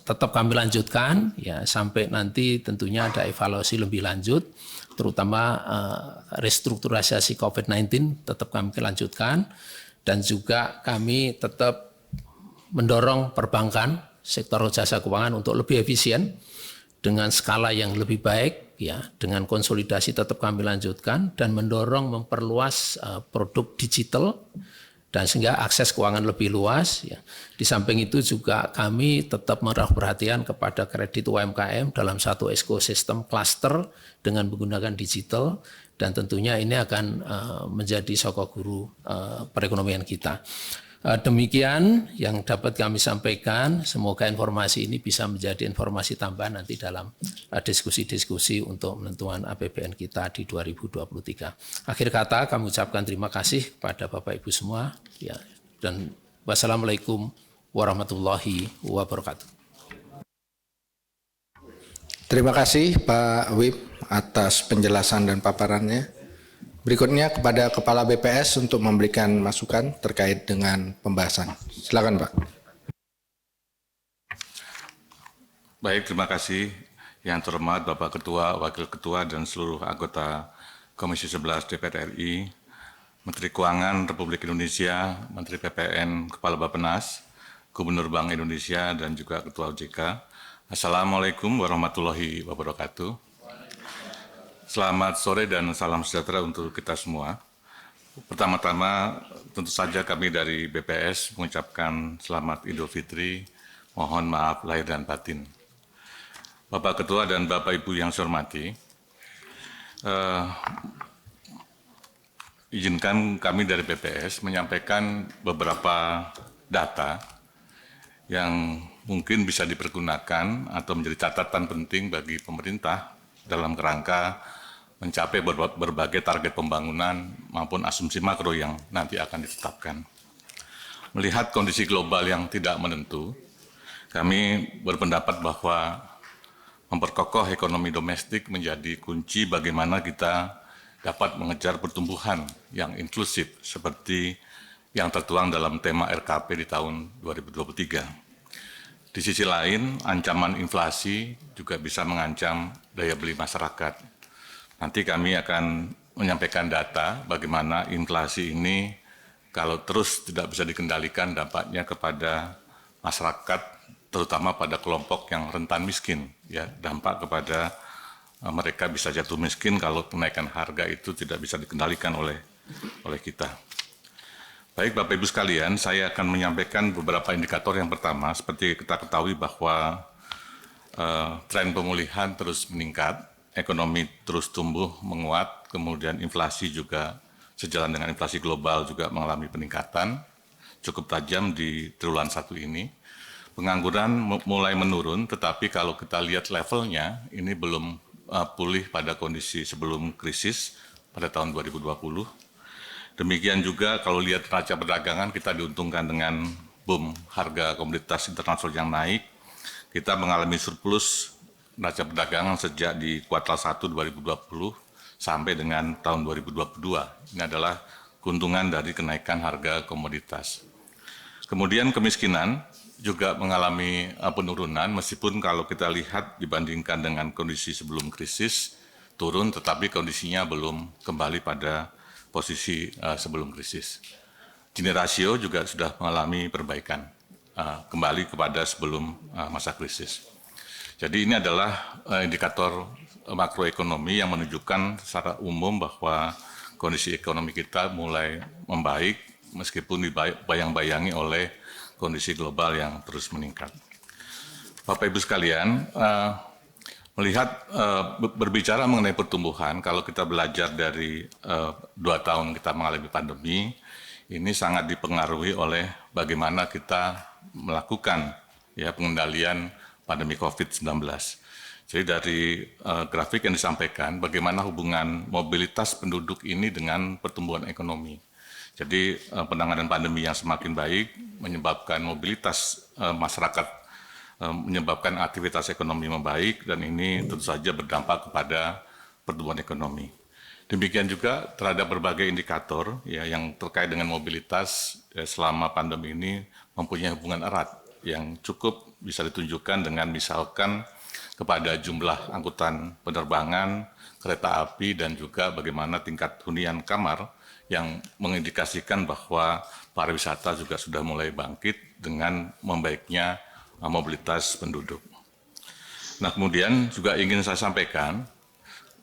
tetap kami lanjutkan, ya, sampai nanti tentunya ada evaluasi lebih lanjut, terutama restrukturisasi COVID-19 tetap kami lanjutkan, dan juga kami tetap mendorong perbankan, sektor jasa keuangan untuk lebih efisien dengan skala yang lebih baik, ya, dengan konsolidasi tetap kami lanjutkan dan mendorong memperluas produk digital dan sehingga akses keuangan lebih luas. Ya. Di samping itu juga kami tetap menaruh perhatian kepada kredit UMKM dalam satu ekosistem cluster dengan menggunakan digital, dan tentunya ini akan menjadi sokok guru perekonomian kita. Demikian yang dapat kami sampaikan. Semoga informasi ini bisa menjadi informasi tambahan nanti dalam diskusi-diskusi untuk penentuan APBN kita di 2023. Akhir kata kami ucapkan terima kasih kepada Bapak Ibu semua, ya, dan wassalamualaikum warahmatullahi wabarakatuh. Terima kasih Pak Wib atas penjelasan dan paparannya. Berikutnya kepada Kepala BPS untuk memberikan masukan terkait dengan pembahasan. Silakan Pak. Baik, terima kasih yang terhormat Bapak Ketua, Wakil Ketua, dan seluruh anggota Komisi 11 DPR RI, Menteri Keuangan Republik Indonesia, Menteri PPN, Kepala Bappenas, Gubernur Bank Indonesia dan juga Ketua OJK. Assalamualaikum warahmatullahi wabarakatuh. Selamat sore dan salam sejahtera untuk kita semua. Pertama-tama tentu saja kami dari BPS mengucapkan selamat Idul Fitri, mohon maaf lahir dan batin. Bapak Ketua dan Bapak Ibu yang saya hormati, izinkan kami dari BPS menyampaikan beberapa data yang mungkin bisa dipergunakan atau menjadi catatan penting bagi pemerintah dalam kerangka mencapai berbagai target pembangunan maupun asumsi makro yang nanti akan ditetapkan. Melihat kondisi global yang tidak menentu, kami berpendapat bahwa memperkokoh ekonomi domestik menjadi kunci bagaimana kita dapat mengejar pertumbuhan yang inklusif seperti yang tertuang dalam tema RKP di tahun 2023. Di sisi lain, ancaman inflasi juga bisa mengancam daya beli masyarakat. Nanti kami akan menyampaikan data bagaimana inflasi ini kalau terus tidak bisa dikendalikan dampaknya kepada masyarakat, terutama pada kelompok yang rentan miskin, ya, dampak kepada mereka bisa jatuh miskin kalau kenaikan harga itu tidak bisa dikendalikan oleh kita. Baik Bapak Ibu sekalian, saya akan menyampaikan beberapa indikator. Yang pertama, seperti kita ketahui bahwa tren pemulihan terus meningkat, ekonomi terus tumbuh menguat, kemudian inflasi juga sejalan dengan inflasi global juga mengalami peningkatan cukup tajam di triwulan 1 ini. Pengangguran mulai menurun, tetapi kalau kita lihat levelnya, ini belum pulih pada kondisi sebelum krisis pada tahun 2020. Demikian juga kalau lihat neraca perdagangan, kita diuntungkan dengan boom harga komoditas internasional yang naik. Kita mengalami surplus neraca perdagangan sejak di kuartal 1 2020 sampai dengan tahun 2022. Ini adalah keuntungan dari kenaikan harga komoditas. Kemudian kemiskinan juga mengalami penurunan, meskipun kalau kita lihat dibandingkan dengan kondisi sebelum krisis turun, tetapi kondisinya belum kembali pada posisi sebelum krisis. Gini rasio juga sudah mengalami perbaikan, kembali kepada sebelum masa krisis. Jadi ini adalah indikator makroekonomi yang menunjukkan secara umum bahwa kondisi ekonomi kita mulai membaik, meskipun dibayang-bayangi oleh kondisi global yang terus meningkat. Bapak Ibu sekalian, melihat berbicara mengenai pertumbuhan, kalau kita belajar dari 2 tahun kita mengalami pandemi, ini sangat dipengaruhi oleh bagaimana kita melakukan ya pengendalian pandemi COVID-19. Jadi dari grafik yang disampaikan, bagaimana hubungan mobilitas penduduk ini dengan pertumbuhan ekonomi. Jadi penanganan pandemi yang semakin baik menyebabkan mobilitas masyarakat, menyebabkan aktivitas ekonomi membaik, dan ini tentu saja berdampak kepada pertumbuhan ekonomi. Demikian juga terhadap berbagai indikator ya, yang terkait dengan mobilitas selama pandemi ini mempunyai hubungan erat yang cukup bisa ditunjukkan dengan misalkan kepada jumlah angkutan penerbangan, kereta api, dan juga bagaimana tingkat hunian kamar yang mengindikasikan bahwa pariwisata juga sudah mulai bangkit dengan membaiknya mobilitas penduduk. Nah, kemudian juga ingin saya sampaikan,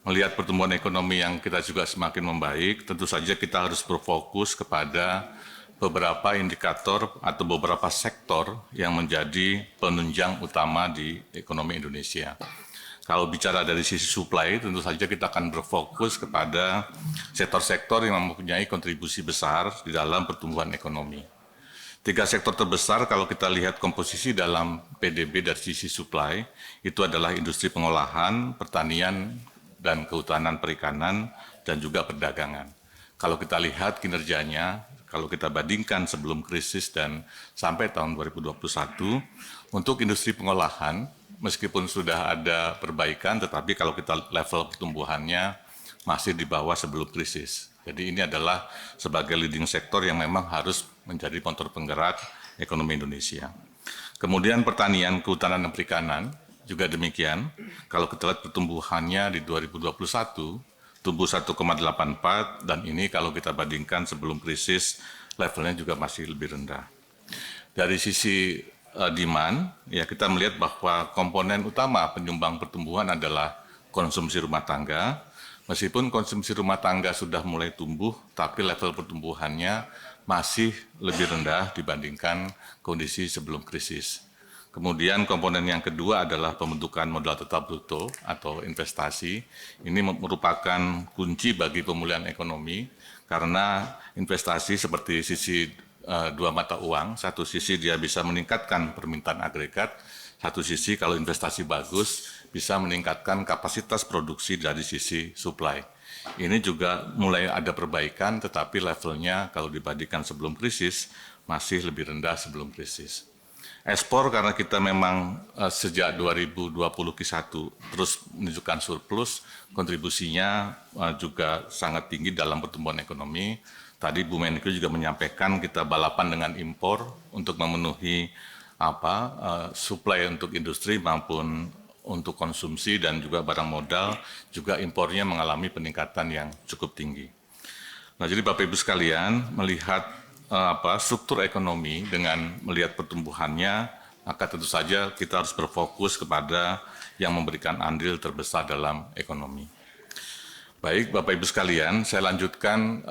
melihat pertumbuhan ekonomi yang kita juga semakin membaik, tentu saja kita harus berfokus kepada beberapa indikator atau beberapa sektor yang menjadi penunjang utama di ekonomi Indonesia. Kalau bicara dari sisi supply, tentu saja kita akan berfokus kepada sektor-sektor yang mempunyai kontribusi besar di dalam pertumbuhan ekonomi. 3 sektor terbesar kalau kita lihat komposisi dalam PDB dari sisi supply, itu adalah industri pengolahan, pertanian, dan kehutanan perikanan, dan juga perdagangan. Kalau kita lihat kinerjanya, kalau kita bandingkan sebelum krisis dan sampai tahun 2021, untuk industri pengolahan, meskipun sudah ada perbaikan, tetapi kalau kita level pertumbuhannya masih di bawah sebelum krisis. Jadi ini adalah sebagai leading sektor yang memang harus menjadi motor penggerak ekonomi Indonesia. Kemudian pertanian, kehutanan, dan perikanan juga demikian. Kalau kita lihat pertumbuhannya di 2021, tumbuh 1,84, dan ini kalau kita bandingkan sebelum krisis, levelnya juga masih lebih rendah. dari sisi demand, ya kita melihat bahwa komponen utama penyumbang pertumbuhan adalah konsumsi rumah tangga. Meskipun konsumsi rumah tangga sudah mulai tumbuh, tapi level pertumbuhannya masih lebih rendah dibandingkan kondisi sebelum krisis. Kemudian komponen yang kedua adalah pembentukan modal tetap bruto atau investasi. Ini merupakan kunci bagi pemulihan ekonomi karena investasi seperti sisi dua mata uang, satu sisi dia bisa meningkatkan permintaan agregat, satu sisi kalau investasi bagus bisa meningkatkan kapasitas produksi dari sisi supply. Ini juga mulai ada perbaikan, tetapi levelnya kalau dibandingkan sebelum krisis masih lebih rendah sebelum krisis. Ekspor karena kita memang sejak 2020 Q1 terus menunjukkan surplus, kontribusinya juga sangat tinggi dalam pertumbuhan ekonomi. Tadi Bu Menkyu juga menyampaikan kita balapan dengan impor untuk memenuhi supply untuk industri maupun untuk konsumsi dan juga barang modal, juga impornya mengalami peningkatan yang cukup tinggi. Nah, jadi Bapak Ibu sekalian melihat struktur ekonomi dengan melihat pertumbuhannya, maka tentu saja kita harus berfokus kepada yang memberikan andil terbesar dalam ekonomi. Baik, Bapak Ibu sekalian, saya lanjutkan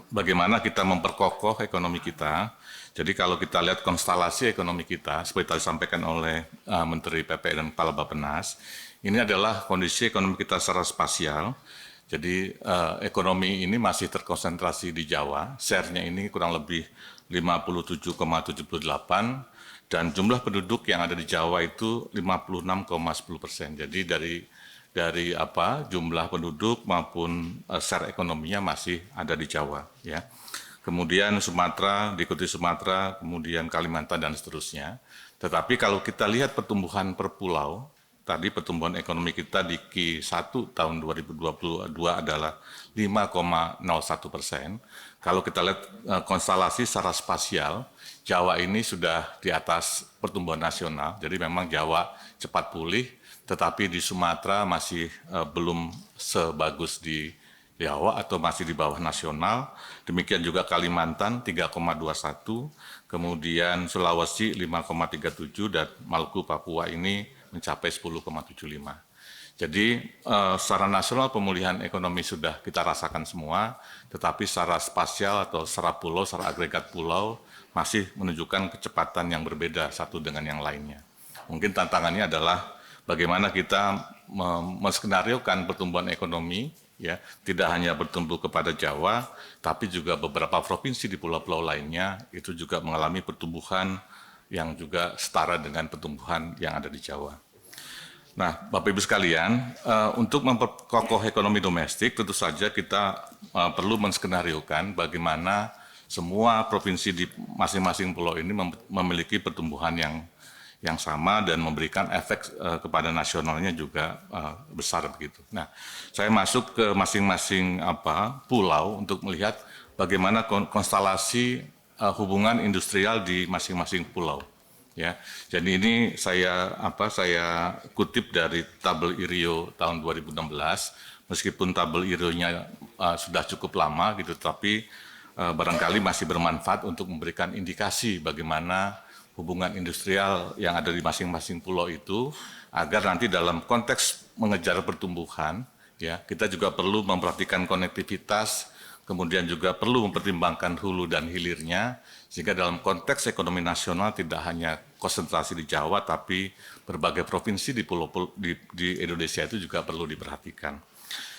bagaimana kita memperkokoh ekonomi kita. Jadi kalau kita lihat konstelasi ekonomi kita, seperti tadi disampaikan oleh Menteri PPN dan Kepala Bappenas, ini adalah kondisi ekonomi kita secara spasial. Jadi ekonomi ini masih terkonsentrasi di Jawa, share-nya ini kurang lebih 57,78, dan jumlah penduduk yang ada di Jawa itu 56,10%. Jadi dari jumlah penduduk maupun share ekonominya masih ada di Jawa, ya. Kemudian Sumatera, diikuti Sumatera, kemudian Kalimantan dan seterusnya. Tetapi kalau kita lihat pertumbuhan per pulau, tadi pertumbuhan ekonomi kita di Q1 tahun 2022 adalah 5,01%. Kalau kita lihat konstelasi secara spasial, Jawa ini sudah di atas pertumbuhan nasional, jadi memang Jawa cepat pulih, tetapi di Sumatera masih belum sebagus di Jawa atau masih di bawah nasional. Demikian juga Kalimantan 3,21, kemudian Sulawesi 5,37, dan Maluku Papua ini mencapai 10,75. Jadi secara nasional pemulihan ekonomi sudah kita rasakan semua, tetapi secara spasial atau secara pulau, secara agregat pulau masih menunjukkan kecepatan yang berbeda satu dengan yang lainnya. Mungkin tantangannya adalah bagaimana kita menskenariokan pertumbuhan ekonomi, ya, tidak hanya bertumbuh kepada Jawa, tapi juga beberapa provinsi di pulau-pulau lainnya itu juga mengalami pertumbuhan yang juga setara dengan pertumbuhan yang ada di Jawa. Nah, Bapak Ibu sekalian, untuk memperkokoh ekonomi domestik, tentu saja kita perlu menskenariokan bagaimana semua provinsi di masing-masing pulau ini memiliki pertumbuhan yang sama dan memberikan efek kepada nasionalnya juga besar begitu. Nah, saya masuk ke masing-masing pulau untuk melihat bagaimana konstelasi hubungan industrial di masing-masing pulau. Ya, jadi ini saya kutip dari tabel IRIO tahun 2016. Meskipun tabel IRIO-nya sudah cukup lama gitu, tapi barangkali masih bermanfaat untuk memberikan indikasi bagaimana hubungan industrial yang ada di masing-masing pulau itu, agar nanti dalam konteks mengejar pertumbuhan, ya, kita juga perlu memperhatikan konektivitas, kemudian juga perlu mempertimbangkan hulu dan hilirnya, sehingga dalam konteks ekonomi nasional tidak hanya konsentrasi di Jawa, tapi berbagai provinsi di di Indonesia itu juga perlu diperhatikan.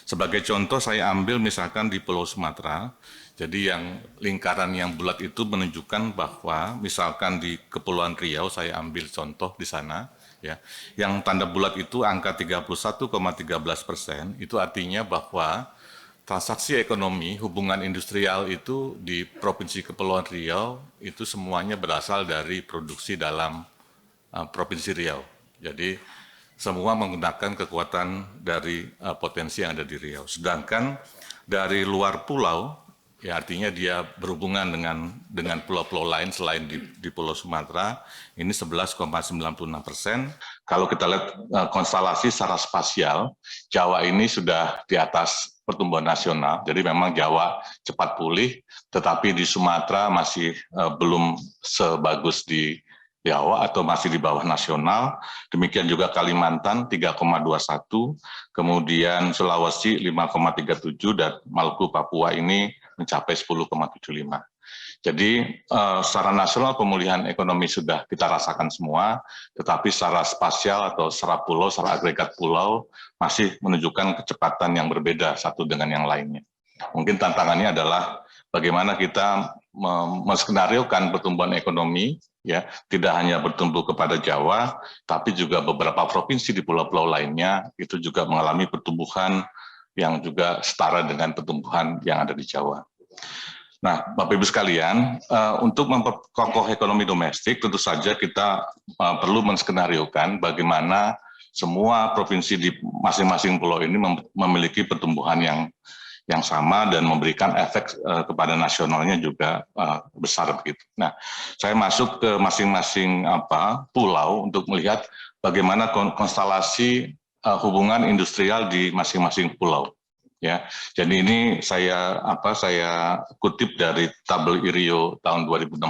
Sebagai contoh saya ambil misalkan di Pulau Sumatera, jadi yang lingkaran yang bulat itu menunjukkan bahwa misalkan di Kepulauan Riau, saya ambil contoh di sana, ya, yang tanda bulat itu angka 31,13%, itu artinya bahwa transaksi ekonomi, hubungan industrial itu di Provinsi Kepulauan Riau itu semuanya berasal dari produksi dalam Provinsi Riau. Jadi semua menggunakan kekuatan dari potensi yang ada di Riau. Sedangkan dari luar pulau, ya artinya dia berhubungan dengan pulau-pulau lain selain di Pulau Sumatera, ini 11,96%. Kalau kita lihat konstelasi secara spasial, Jawa ini sudah di atas pertumbuhan nasional. Jadi memang Jawa cepat pulih, tetapi di Sumatera masih belum sebagus di Jawa atau masih di bawah nasional. Demikian juga Kalimantan 3,21, kemudian Sulawesi 5,37 dan Maluku Papua ini mencapai 10,75. Jadi secara nasional pemulihan ekonomi sudah kita rasakan semua, tetapi secara spasial atau secara pulau, secara agregat pulau masih menunjukkan kecepatan yang berbeda satu dengan yang lainnya. Mungkin tantangannya adalah bagaimana kita menskenariokan pertumbuhan ekonomi, ya tidak hanya bertumbuh kepada Jawa, tapi juga beberapa provinsi di pulau-pulau lainnya itu juga mengalami pertumbuhan yang juga setara dengan pertumbuhan yang ada di Jawa. Nah, Bapak Ibu sekalian, untuk memperkokoh ekonomi domestik, tentu saja kita perlu menskenariokan bagaimana semua provinsi di masing-masing pulau ini memiliki pertumbuhan yang sama dan memberikan efek kepada nasionalnya juga besar begitu. Nah, saya masuk ke masing-masing pulau untuk melihat bagaimana konstelasi hubungan industrial di masing-masing pulau. Ya, jadi ini saya kutip dari tabel IRIO tahun 2016.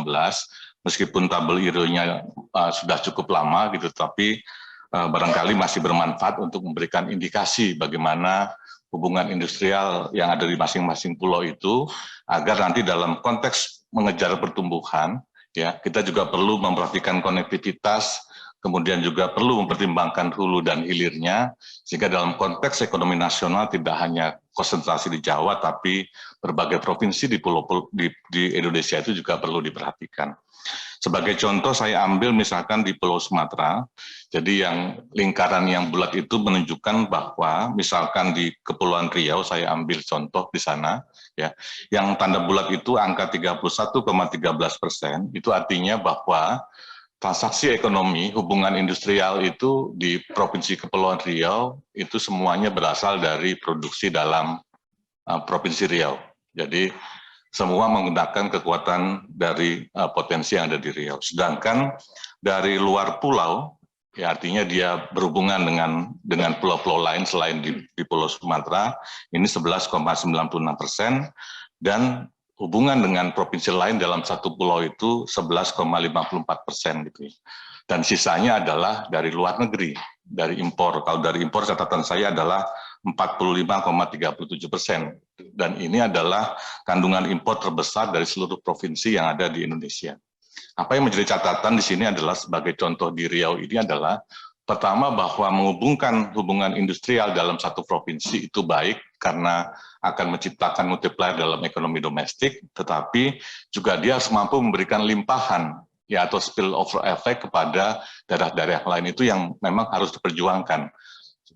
Meskipun tabel IRIO-nya sudah cukup lama gitu, tapi barangkali masih bermanfaat untuk memberikan indikasi bagaimana hubungan industrial yang ada di masing-masing pulau itu, agar nanti dalam konteks mengejar pertumbuhan, ya kita juga perlu memperhatikan konektivitas, kemudian juga perlu mempertimbangkan hulu dan hilirnya, sehingga dalam konteks ekonomi nasional tidak hanya konsentrasi di Jawa, tapi berbagai provinsi di Indonesia itu juga perlu diperhatikan. Sebagai contoh saya ambil misalkan di Pulau Sumatera, jadi yang lingkaran yang bulat itu menunjukkan bahwa misalkan di Kepulauan Riau, saya ambil contoh di sana, ya, yang tanda bulat itu angka 31,13%, itu artinya bahwa transaksi ekonomi, hubungan industrial itu di Provinsi Kepulauan Riau itu semuanya berasal dari produksi dalam Provinsi Riau. Jadi semua menggunakan kekuatan dari potensi yang ada di Riau. Sedangkan dari luar pulau, ya artinya dia berhubungan dengan pulau-pulau lain selain di Pulau Sumatera, ini 11,96%, dan hubungan dengan provinsi lain dalam satu pulau itu 11,54% gitu. Dan sisanya adalah dari luar negeri, dari impor. Kalau dari impor catatan saya adalah 45,37%. Dan ini adalah kandungan impor terbesar dari seluruh provinsi yang ada di Indonesia. Apa yang menjadi catatan di sini adalah sebagai contoh di Riau ini adalah pertama bahwa menghubungkan hubungan industrial dalam satu provinsi itu baik karena akan menciptakan multiplier dalam ekonomi domestik, tetapi juga dia harus mampu memberikan limpahan ya atau spillover effect kepada daerah-daerah lain itu yang memang harus diperjuangkan.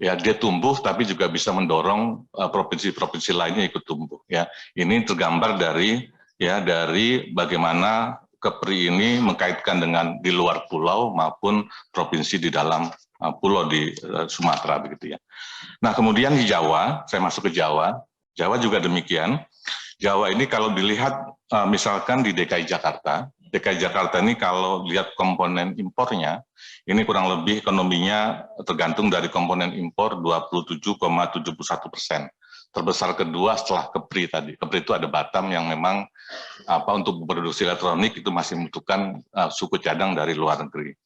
Ya, dia tumbuh tapi juga bisa mendorong provinsi-provinsi lainnya ikut tumbuh. Ya, ini tergambar dari bagaimana KEPRI ini mengkaitkan dengan di luar pulau maupun provinsi di dalam pulau di Sumatera begitu ya. Nah, kemudian di Jawa, saya masuk ke Jawa. Jawa juga demikian. Jawa ini kalau dilihat misalkan di DKI Jakarta ini kalau lihat komponen impornya, ini kurang lebih ekonominya tergantung dari komponen impor 27,71%. Terbesar kedua setelah KEPRI tadi. KEPRI itu ada Batam yang memang untuk produksi elektronik itu masih membutuhkan suku cadang dari luar negeri.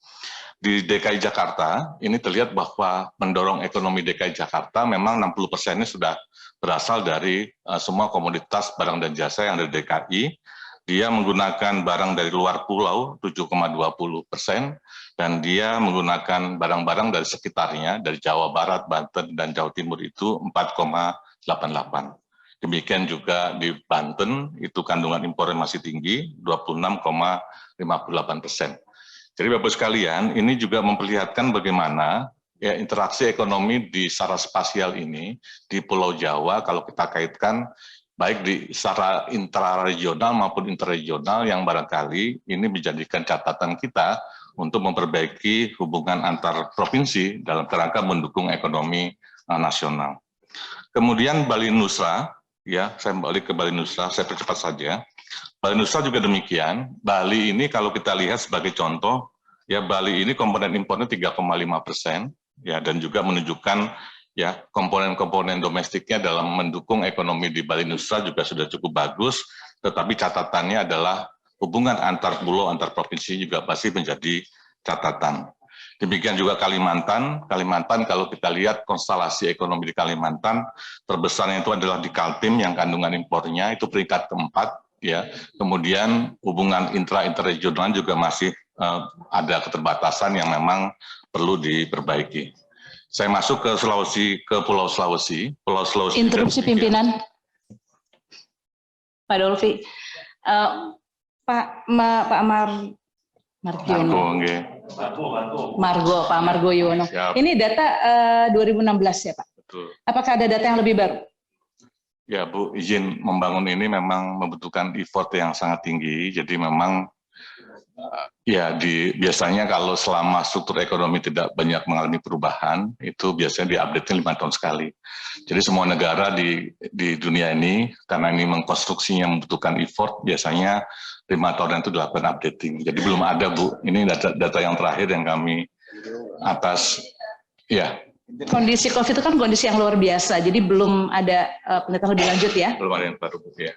Di DKI Jakarta ini terlihat bahwa mendorong ekonomi DKI Jakarta memang 60%-nya sudah berasal dari semua komoditas barang dan jasa yang ada di DKI. Dia menggunakan barang dari luar pulau 7,20%, dan dia menggunakan barang-barang dari sekitarnya, dari Jawa Barat, Banten, dan Jawa Timur itu 4,88. Demikian juga di Banten, itu kandungan impornya masih tinggi, 26,58%. Jadi Bapak sekalian, ini juga memperlihatkan bagaimana ya interaksi ekonomi di secara spasial ini di Pulau Jawa, kalau kita kaitkan baik di secara intraregional maupun interregional, yang barangkali ini menjadikan catatan kita untuk memperbaiki hubungan antar provinsi dalam kerangka mendukung ekonomi nasional. Kemudian Bali Nusa, ya saya balik ke Bali Nusa, saya percepat saja. Bali Nusa juga demikian. Bali ini kalau kita lihat sebagai contoh, ya Bali ini komponen impornya 3,5%, ya dan juga menunjukkan ya komponen-komponen domestiknya dalam mendukung ekonomi di Bali Nusa juga sudah cukup bagus, tetapi catatannya adalah hubungan antar pulau, antar provinsi juga pasti menjadi catatan. Demikian juga Kalimantan kalau kita lihat konstelasi ekonomi di Kalimantan, terbesarnya itu adalah di Kaltim yang kandungan impornya itu peringkat keempat, ya. Kemudian hubungan interregional juga masih ada keterbatasan yang memang perlu diperbaiki. Saya masuk ke Pulau Sulawesi. Interupsi pimpinan. Pak Dolfi, Pak Margiono. Pak Margo Yono. Siap. Ini data 2016 ya Pak? Betul. Apakah ada data yang lebih baru? Ya Bu, izin membangun ini memang membutuhkan effort yang sangat tinggi, jadi memang biasanya kalau selama struktur ekonomi tidak banyak mengalami perubahan, itu biasanya diupdate 5 tahun sekali. Jadi semua negara di dunia ini, karena ini mengkonstruksinya membutuhkan effort, biasanya 5 tahun itu dilakukan updating. Jadi belum ada Bu, ini data yang terakhir yang kami atas, ya. Kondisi COVID itu kan kondisi yang luar biasa, jadi belum ada penelitian lebih lanjut ya? Belum ada yang baru Bu, ya.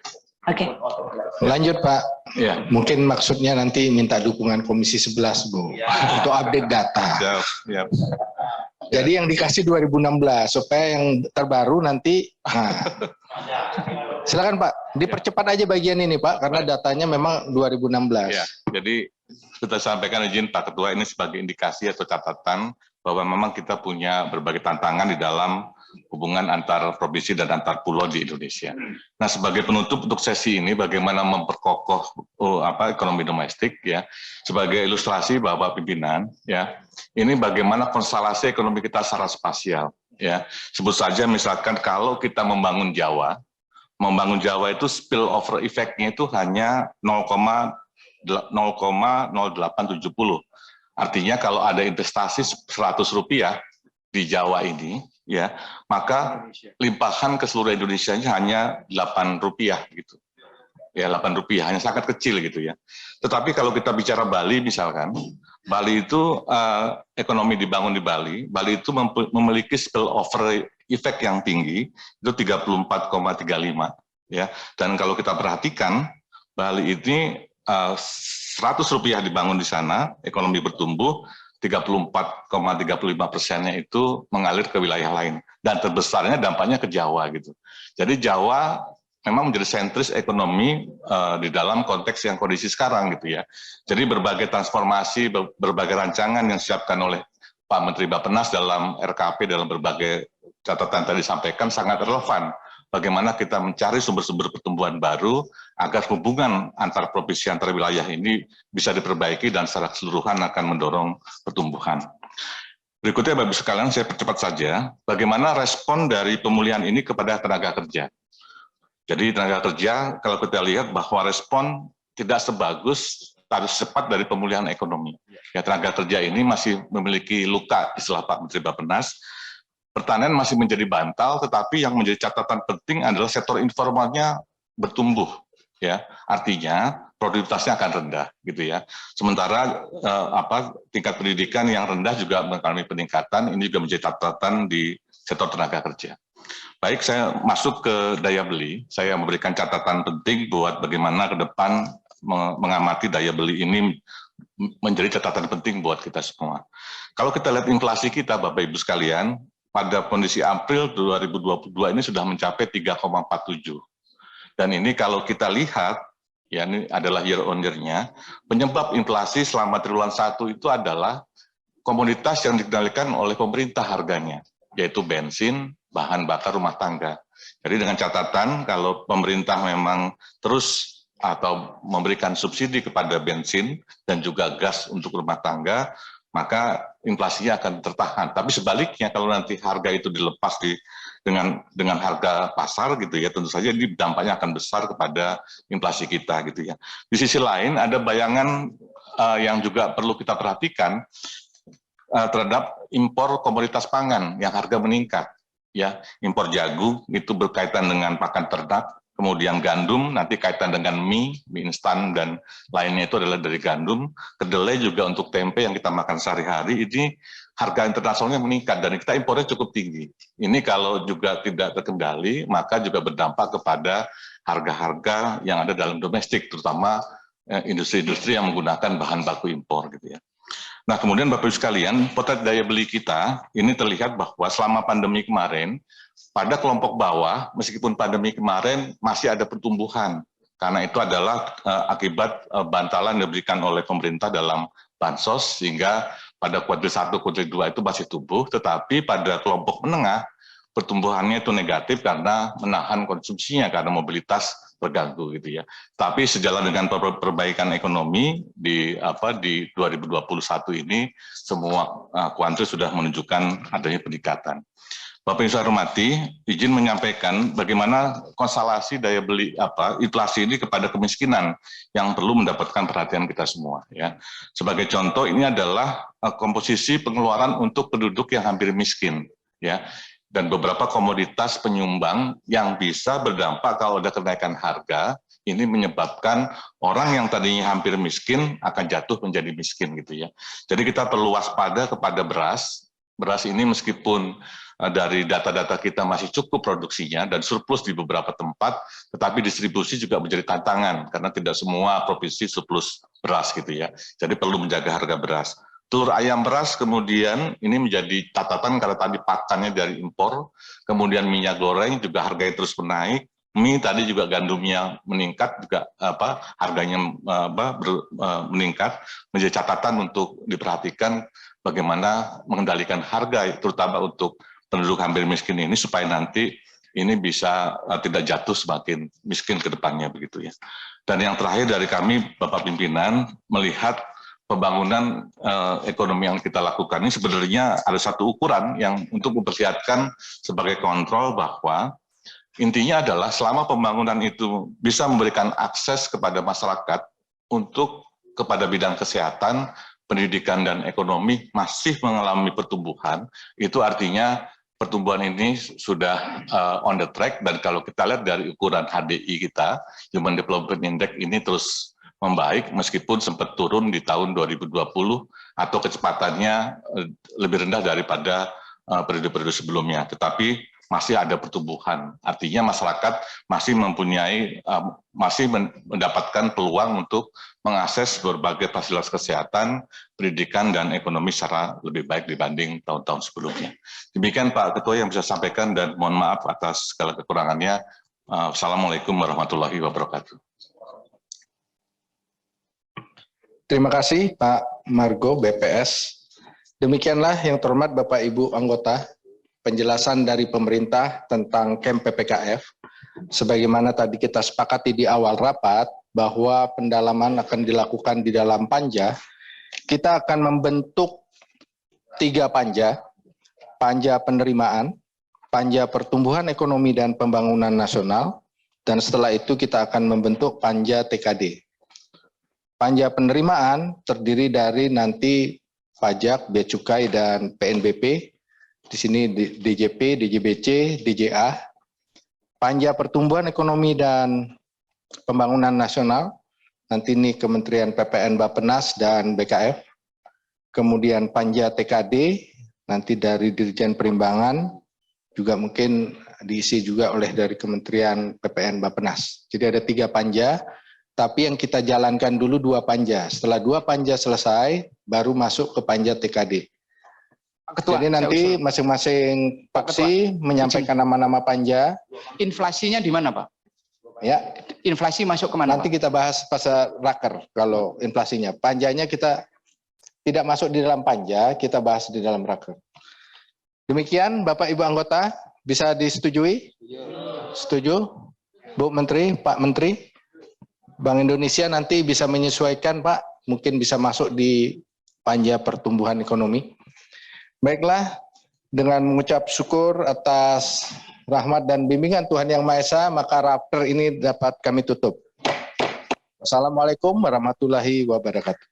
Oke. Lanjut Pak. Ya. Mungkin maksudnya nanti minta dukungan Komisi 11 Bu untuk update data. Ya. Jadi yang dikasih 2016 supaya yang terbaru nanti. Silakan Pak, dipercepat aja bagian ini Pak karena datanya memang 2016. Ya, jadi kita sampaikan izin Pak Ketua ini sebagai indikasi atau catatan bahwa memang kita punya berbagai tantangan di dalam hubungan antar provinsi dan antar pulau di Indonesia. Nah, sebagai penutup untuk sesi ini, bagaimana memperkokoh ekonomi domestik, ya, sebagai ilustrasi Bapak pimpinan, ya, ini bagaimana konstelasi ekonomi kita secara spasial, ya. Sebut saja misalkan kalau kita membangun Jawa itu spillover effect-nya itu hanya 0,0870. Artinya kalau ada investasi 100 rupiah di Jawa ini, ya, maka limpahan ke seluruh Indonesia hanya 8 rupiah gitu. Ya, 8 rupiah, hanya sangat kecil gitu ya. Tetapi kalau kita bicara Bali misalkan, Bali itu ekonomi dibangun di Bali itu memiliki spillover effect yang tinggi, itu 34,35 ya. Dan kalau kita perhatikan, Bali ini 100 rupiah dibangun di sana, ekonomi bertumbuh, 34,35%-nya itu mengalir ke wilayah lain. Dan terbesarnya dampaknya ke Jawa gitu. Jadi Jawa memang menjadi sentris ekonomi di dalam konteks yang kondisi sekarang gitu ya. Jadi berbagai transformasi, berbagai rancangan yang disiapkan oleh Pak Menteri Bappenas dalam RKP, dalam berbagai catatan tadi disampaikan sangat relevan. Bagaimana kita mencari sumber-sumber pertumbuhan baru agar hubungan antar provinsi, antar wilayah ini bisa diperbaiki dan secara keseluruhan akan mendorong pertumbuhan. Berikutnya Bapak Ibu sekalian, saya percepat saja, bagaimana respon dari pemulihan ini kepada tenaga kerja. Jadi tenaga kerja, kalau kita lihat bahwa respon tidak sebagus, harus cepat dari pemulihan ekonomi. Ya, tenaga kerja ini masih memiliki luka, istilah Pak Menteri Bappenas. Pertanian masih menjadi bantal, tetapi yang menjadi catatan penting adalah sektor informalnya bertumbuh, ya. Artinya produktivitasnya akan rendah, gitu ya. Sementara tingkat pendidikan yang rendah juga mengalami peningkatan. Ini juga menjadi catatan di sektor tenaga kerja. Baik, saya masuk ke daya beli. Saya memberikan catatan penting buat bagaimana ke depan mengamati daya beli ini menjadi catatan penting buat kita semua. Kalau kita lihat inflasi kita, Bapak Ibu sekalian, pada kondisi April 2022 ini sudah mencapai 3,47. Dan ini kalau kita lihat, ya ini adalah year on year-nya, penyebab inflasi selama triwulan 1 itu adalah komoditas yang dikendalikan oleh pemerintah harganya, yaitu bensin, bahan bakar rumah tangga. Jadi dengan catatan kalau pemerintah memang terus atau memberikan subsidi kepada bensin dan juga gas untuk rumah tangga, maka inflasinya akan tertahan. Tapi sebaliknya kalau nanti harga itu dilepas dengan harga pasar gitu ya, tentu saja ini dampaknya akan besar kepada inflasi kita gitu ya. Di sisi lain ada bayangan yang juga perlu kita perhatikan terhadap impor komoditas pangan yang harga meningkat ya. Impor jagung itu berkaitan dengan pakan ternak, kemudian gandum, nanti kaitan dengan mie instan dan lainnya itu adalah dari gandum, kedelai juga untuk tempe yang kita makan sehari-hari, ini harga internasionalnya meningkat dan kita impornya cukup tinggi. Ini kalau juga tidak terkendali, maka juga berdampak kepada harga-harga yang ada dalam domestik, terutama industri-industri yang menggunakan bahan baku impor gitu ya. Nah, kemudian Bapak Ibu sekalian, potret daya beli kita ini terlihat bahwa selama pandemi kemarin, pada kelompok bawah, meskipun pandemi kemarin masih ada pertumbuhan, karena itu adalah akibat bantalan yang diberikan oleh pemerintah dalam bansos, sehingga pada kuartil 1, kuartil 2 itu masih tumbuh, tetapi pada kelompok menengah, pertumbuhannya itu negatif karena menahan konsumsinya, karena mobilitas terganggu gitu ya. Tapi sejalan dengan perbaikan ekonomi di 2021 ini, semua kuartil sudah menunjukkan adanya peningkatan. Bapak Ibu saya hormati, izin menyampaikan bagaimana konstelasi daya beli inflasi ini kepada kemiskinan yang perlu mendapatkan perhatian kita semua ya. Sebagai contoh, ini adalah komposisi pengeluaran untuk penduduk yang hampir miskin ya. Dan beberapa komoditas penyumbang yang bisa berdampak kalau ada kenaikan harga, ini menyebabkan orang yang tadinya hampir miskin akan jatuh menjadi miskin gitu ya. Jadi kita perlu waspada kepada beras. Beras ini meskipun dari data-data kita masih cukup produksinya dan surplus di beberapa tempat, tetapi distribusi juga menjadi tantangan karena tidak semua provinsi surplus beras gitu ya. Jadi perlu menjaga harga beras. Telur ayam beras kemudian ini menjadi catatan karena tadi pakannya dari impor, kemudian minyak goreng juga harganya terus menaik, mie tadi juga gandumnya meningkat juga harganya meningkat, menjadi catatan untuk diperhatikan bagaimana mengendalikan harga terutama untuk penduduk hampir miskin ini supaya nanti ini bisa tidak jatuh semakin miskin ke depannya begitu ya. Dan yang terakhir dari kami Bapak Pimpinan melihat pembangunan ekonomi yang kita lakukan ini sebenarnya ada satu ukuran yang untuk memperlihatkan sebagai kontrol bahwa intinya adalah selama pembangunan itu bisa memberikan akses kepada masyarakat untuk kepada bidang kesehatan, pendidikan dan ekonomi masih mengalami pertumbuhan, itu artinya pertumbuhan ini sudah on the track dan kalau kita lihat dari ukuran HDI kita, Human Development Index ini terus membaik meskipun sempat turun di tahun 2020 atau kecepatannya lebih rendah daripada periode-periode sebelumnya, tetapi masih ada pertumbuhan. Artinya masyarakat masih masih mendapatkan peluang untuk mengakses berbagai fasilitas kesehatan, pendidikan, dan ekonomi secara lebih baik dibanding tahun-tahun sebelumnya. Demikian Pak Ketua yang bisa sampaikan dan mohon maaf atas segala kekurangannya. Assalamualaikum warahmatullahi wabarakatuh. Terima kasih Pak Margo BPS. Demikianlah yang terhormat Bapak Ibu anggota penjelasan dari pemerintah tentang KEM PPKF. Sebagaimana tadi kita sepakati di awal rapat bahwa pendalaman akan dilakukan di dalam panja, kita akan membentuk 3 panja, panja penerimaan, panja pertumbuhan ekonomi dan pembangunan nasional, dan setelah itu kita akan membentuk panja TKD. Panja penerimaan terdiri dari nanti pajak, bea cukai, dan PNBP, di sini DJP, DJBC, DJA, panja pertumbuhan ekonomi dan pembangunan nasional, nanti ini Kementerian PPN Bappenas dan BKF, kemudian panja TKD, nanti dari Dirjen Perimbangan, juga mungkin diisi juga oleh dari Kementerian PPN Bappenas. Jadi ada 3 panja, tapi yang kita jalankan dulu 2 panja. Setelah 2 panja selesai, baru masuk ke panja TKD. Ketua, jadi nanti masing-masing fraksi menyampaikan nama-nama panja. Inflasinya di mana, Pak? Ya, inflasi masuk kemana? Nanti Pak? kita bahas pas raker kalau inflasinya. Panjanya kita tidak masuk di dalam panja, kita bahas di dalam raker. Demikian, Bapak Ibu anggota, bisa disetujui? Setuju? Bu Menteri, Pak Menteri, Bank Indonesia nanti bisa menyesuaikan, Pak, mungkin bisa masuk di panja pertumbuhan ekonomi. Baiklah, dengan mengucap syukur atas rahmat dan bimbingan Tuhan Yang Maha Esa, maka raker ini dapat kami tutup. Wassalamualaikum warahmatullahi wabarakatuh.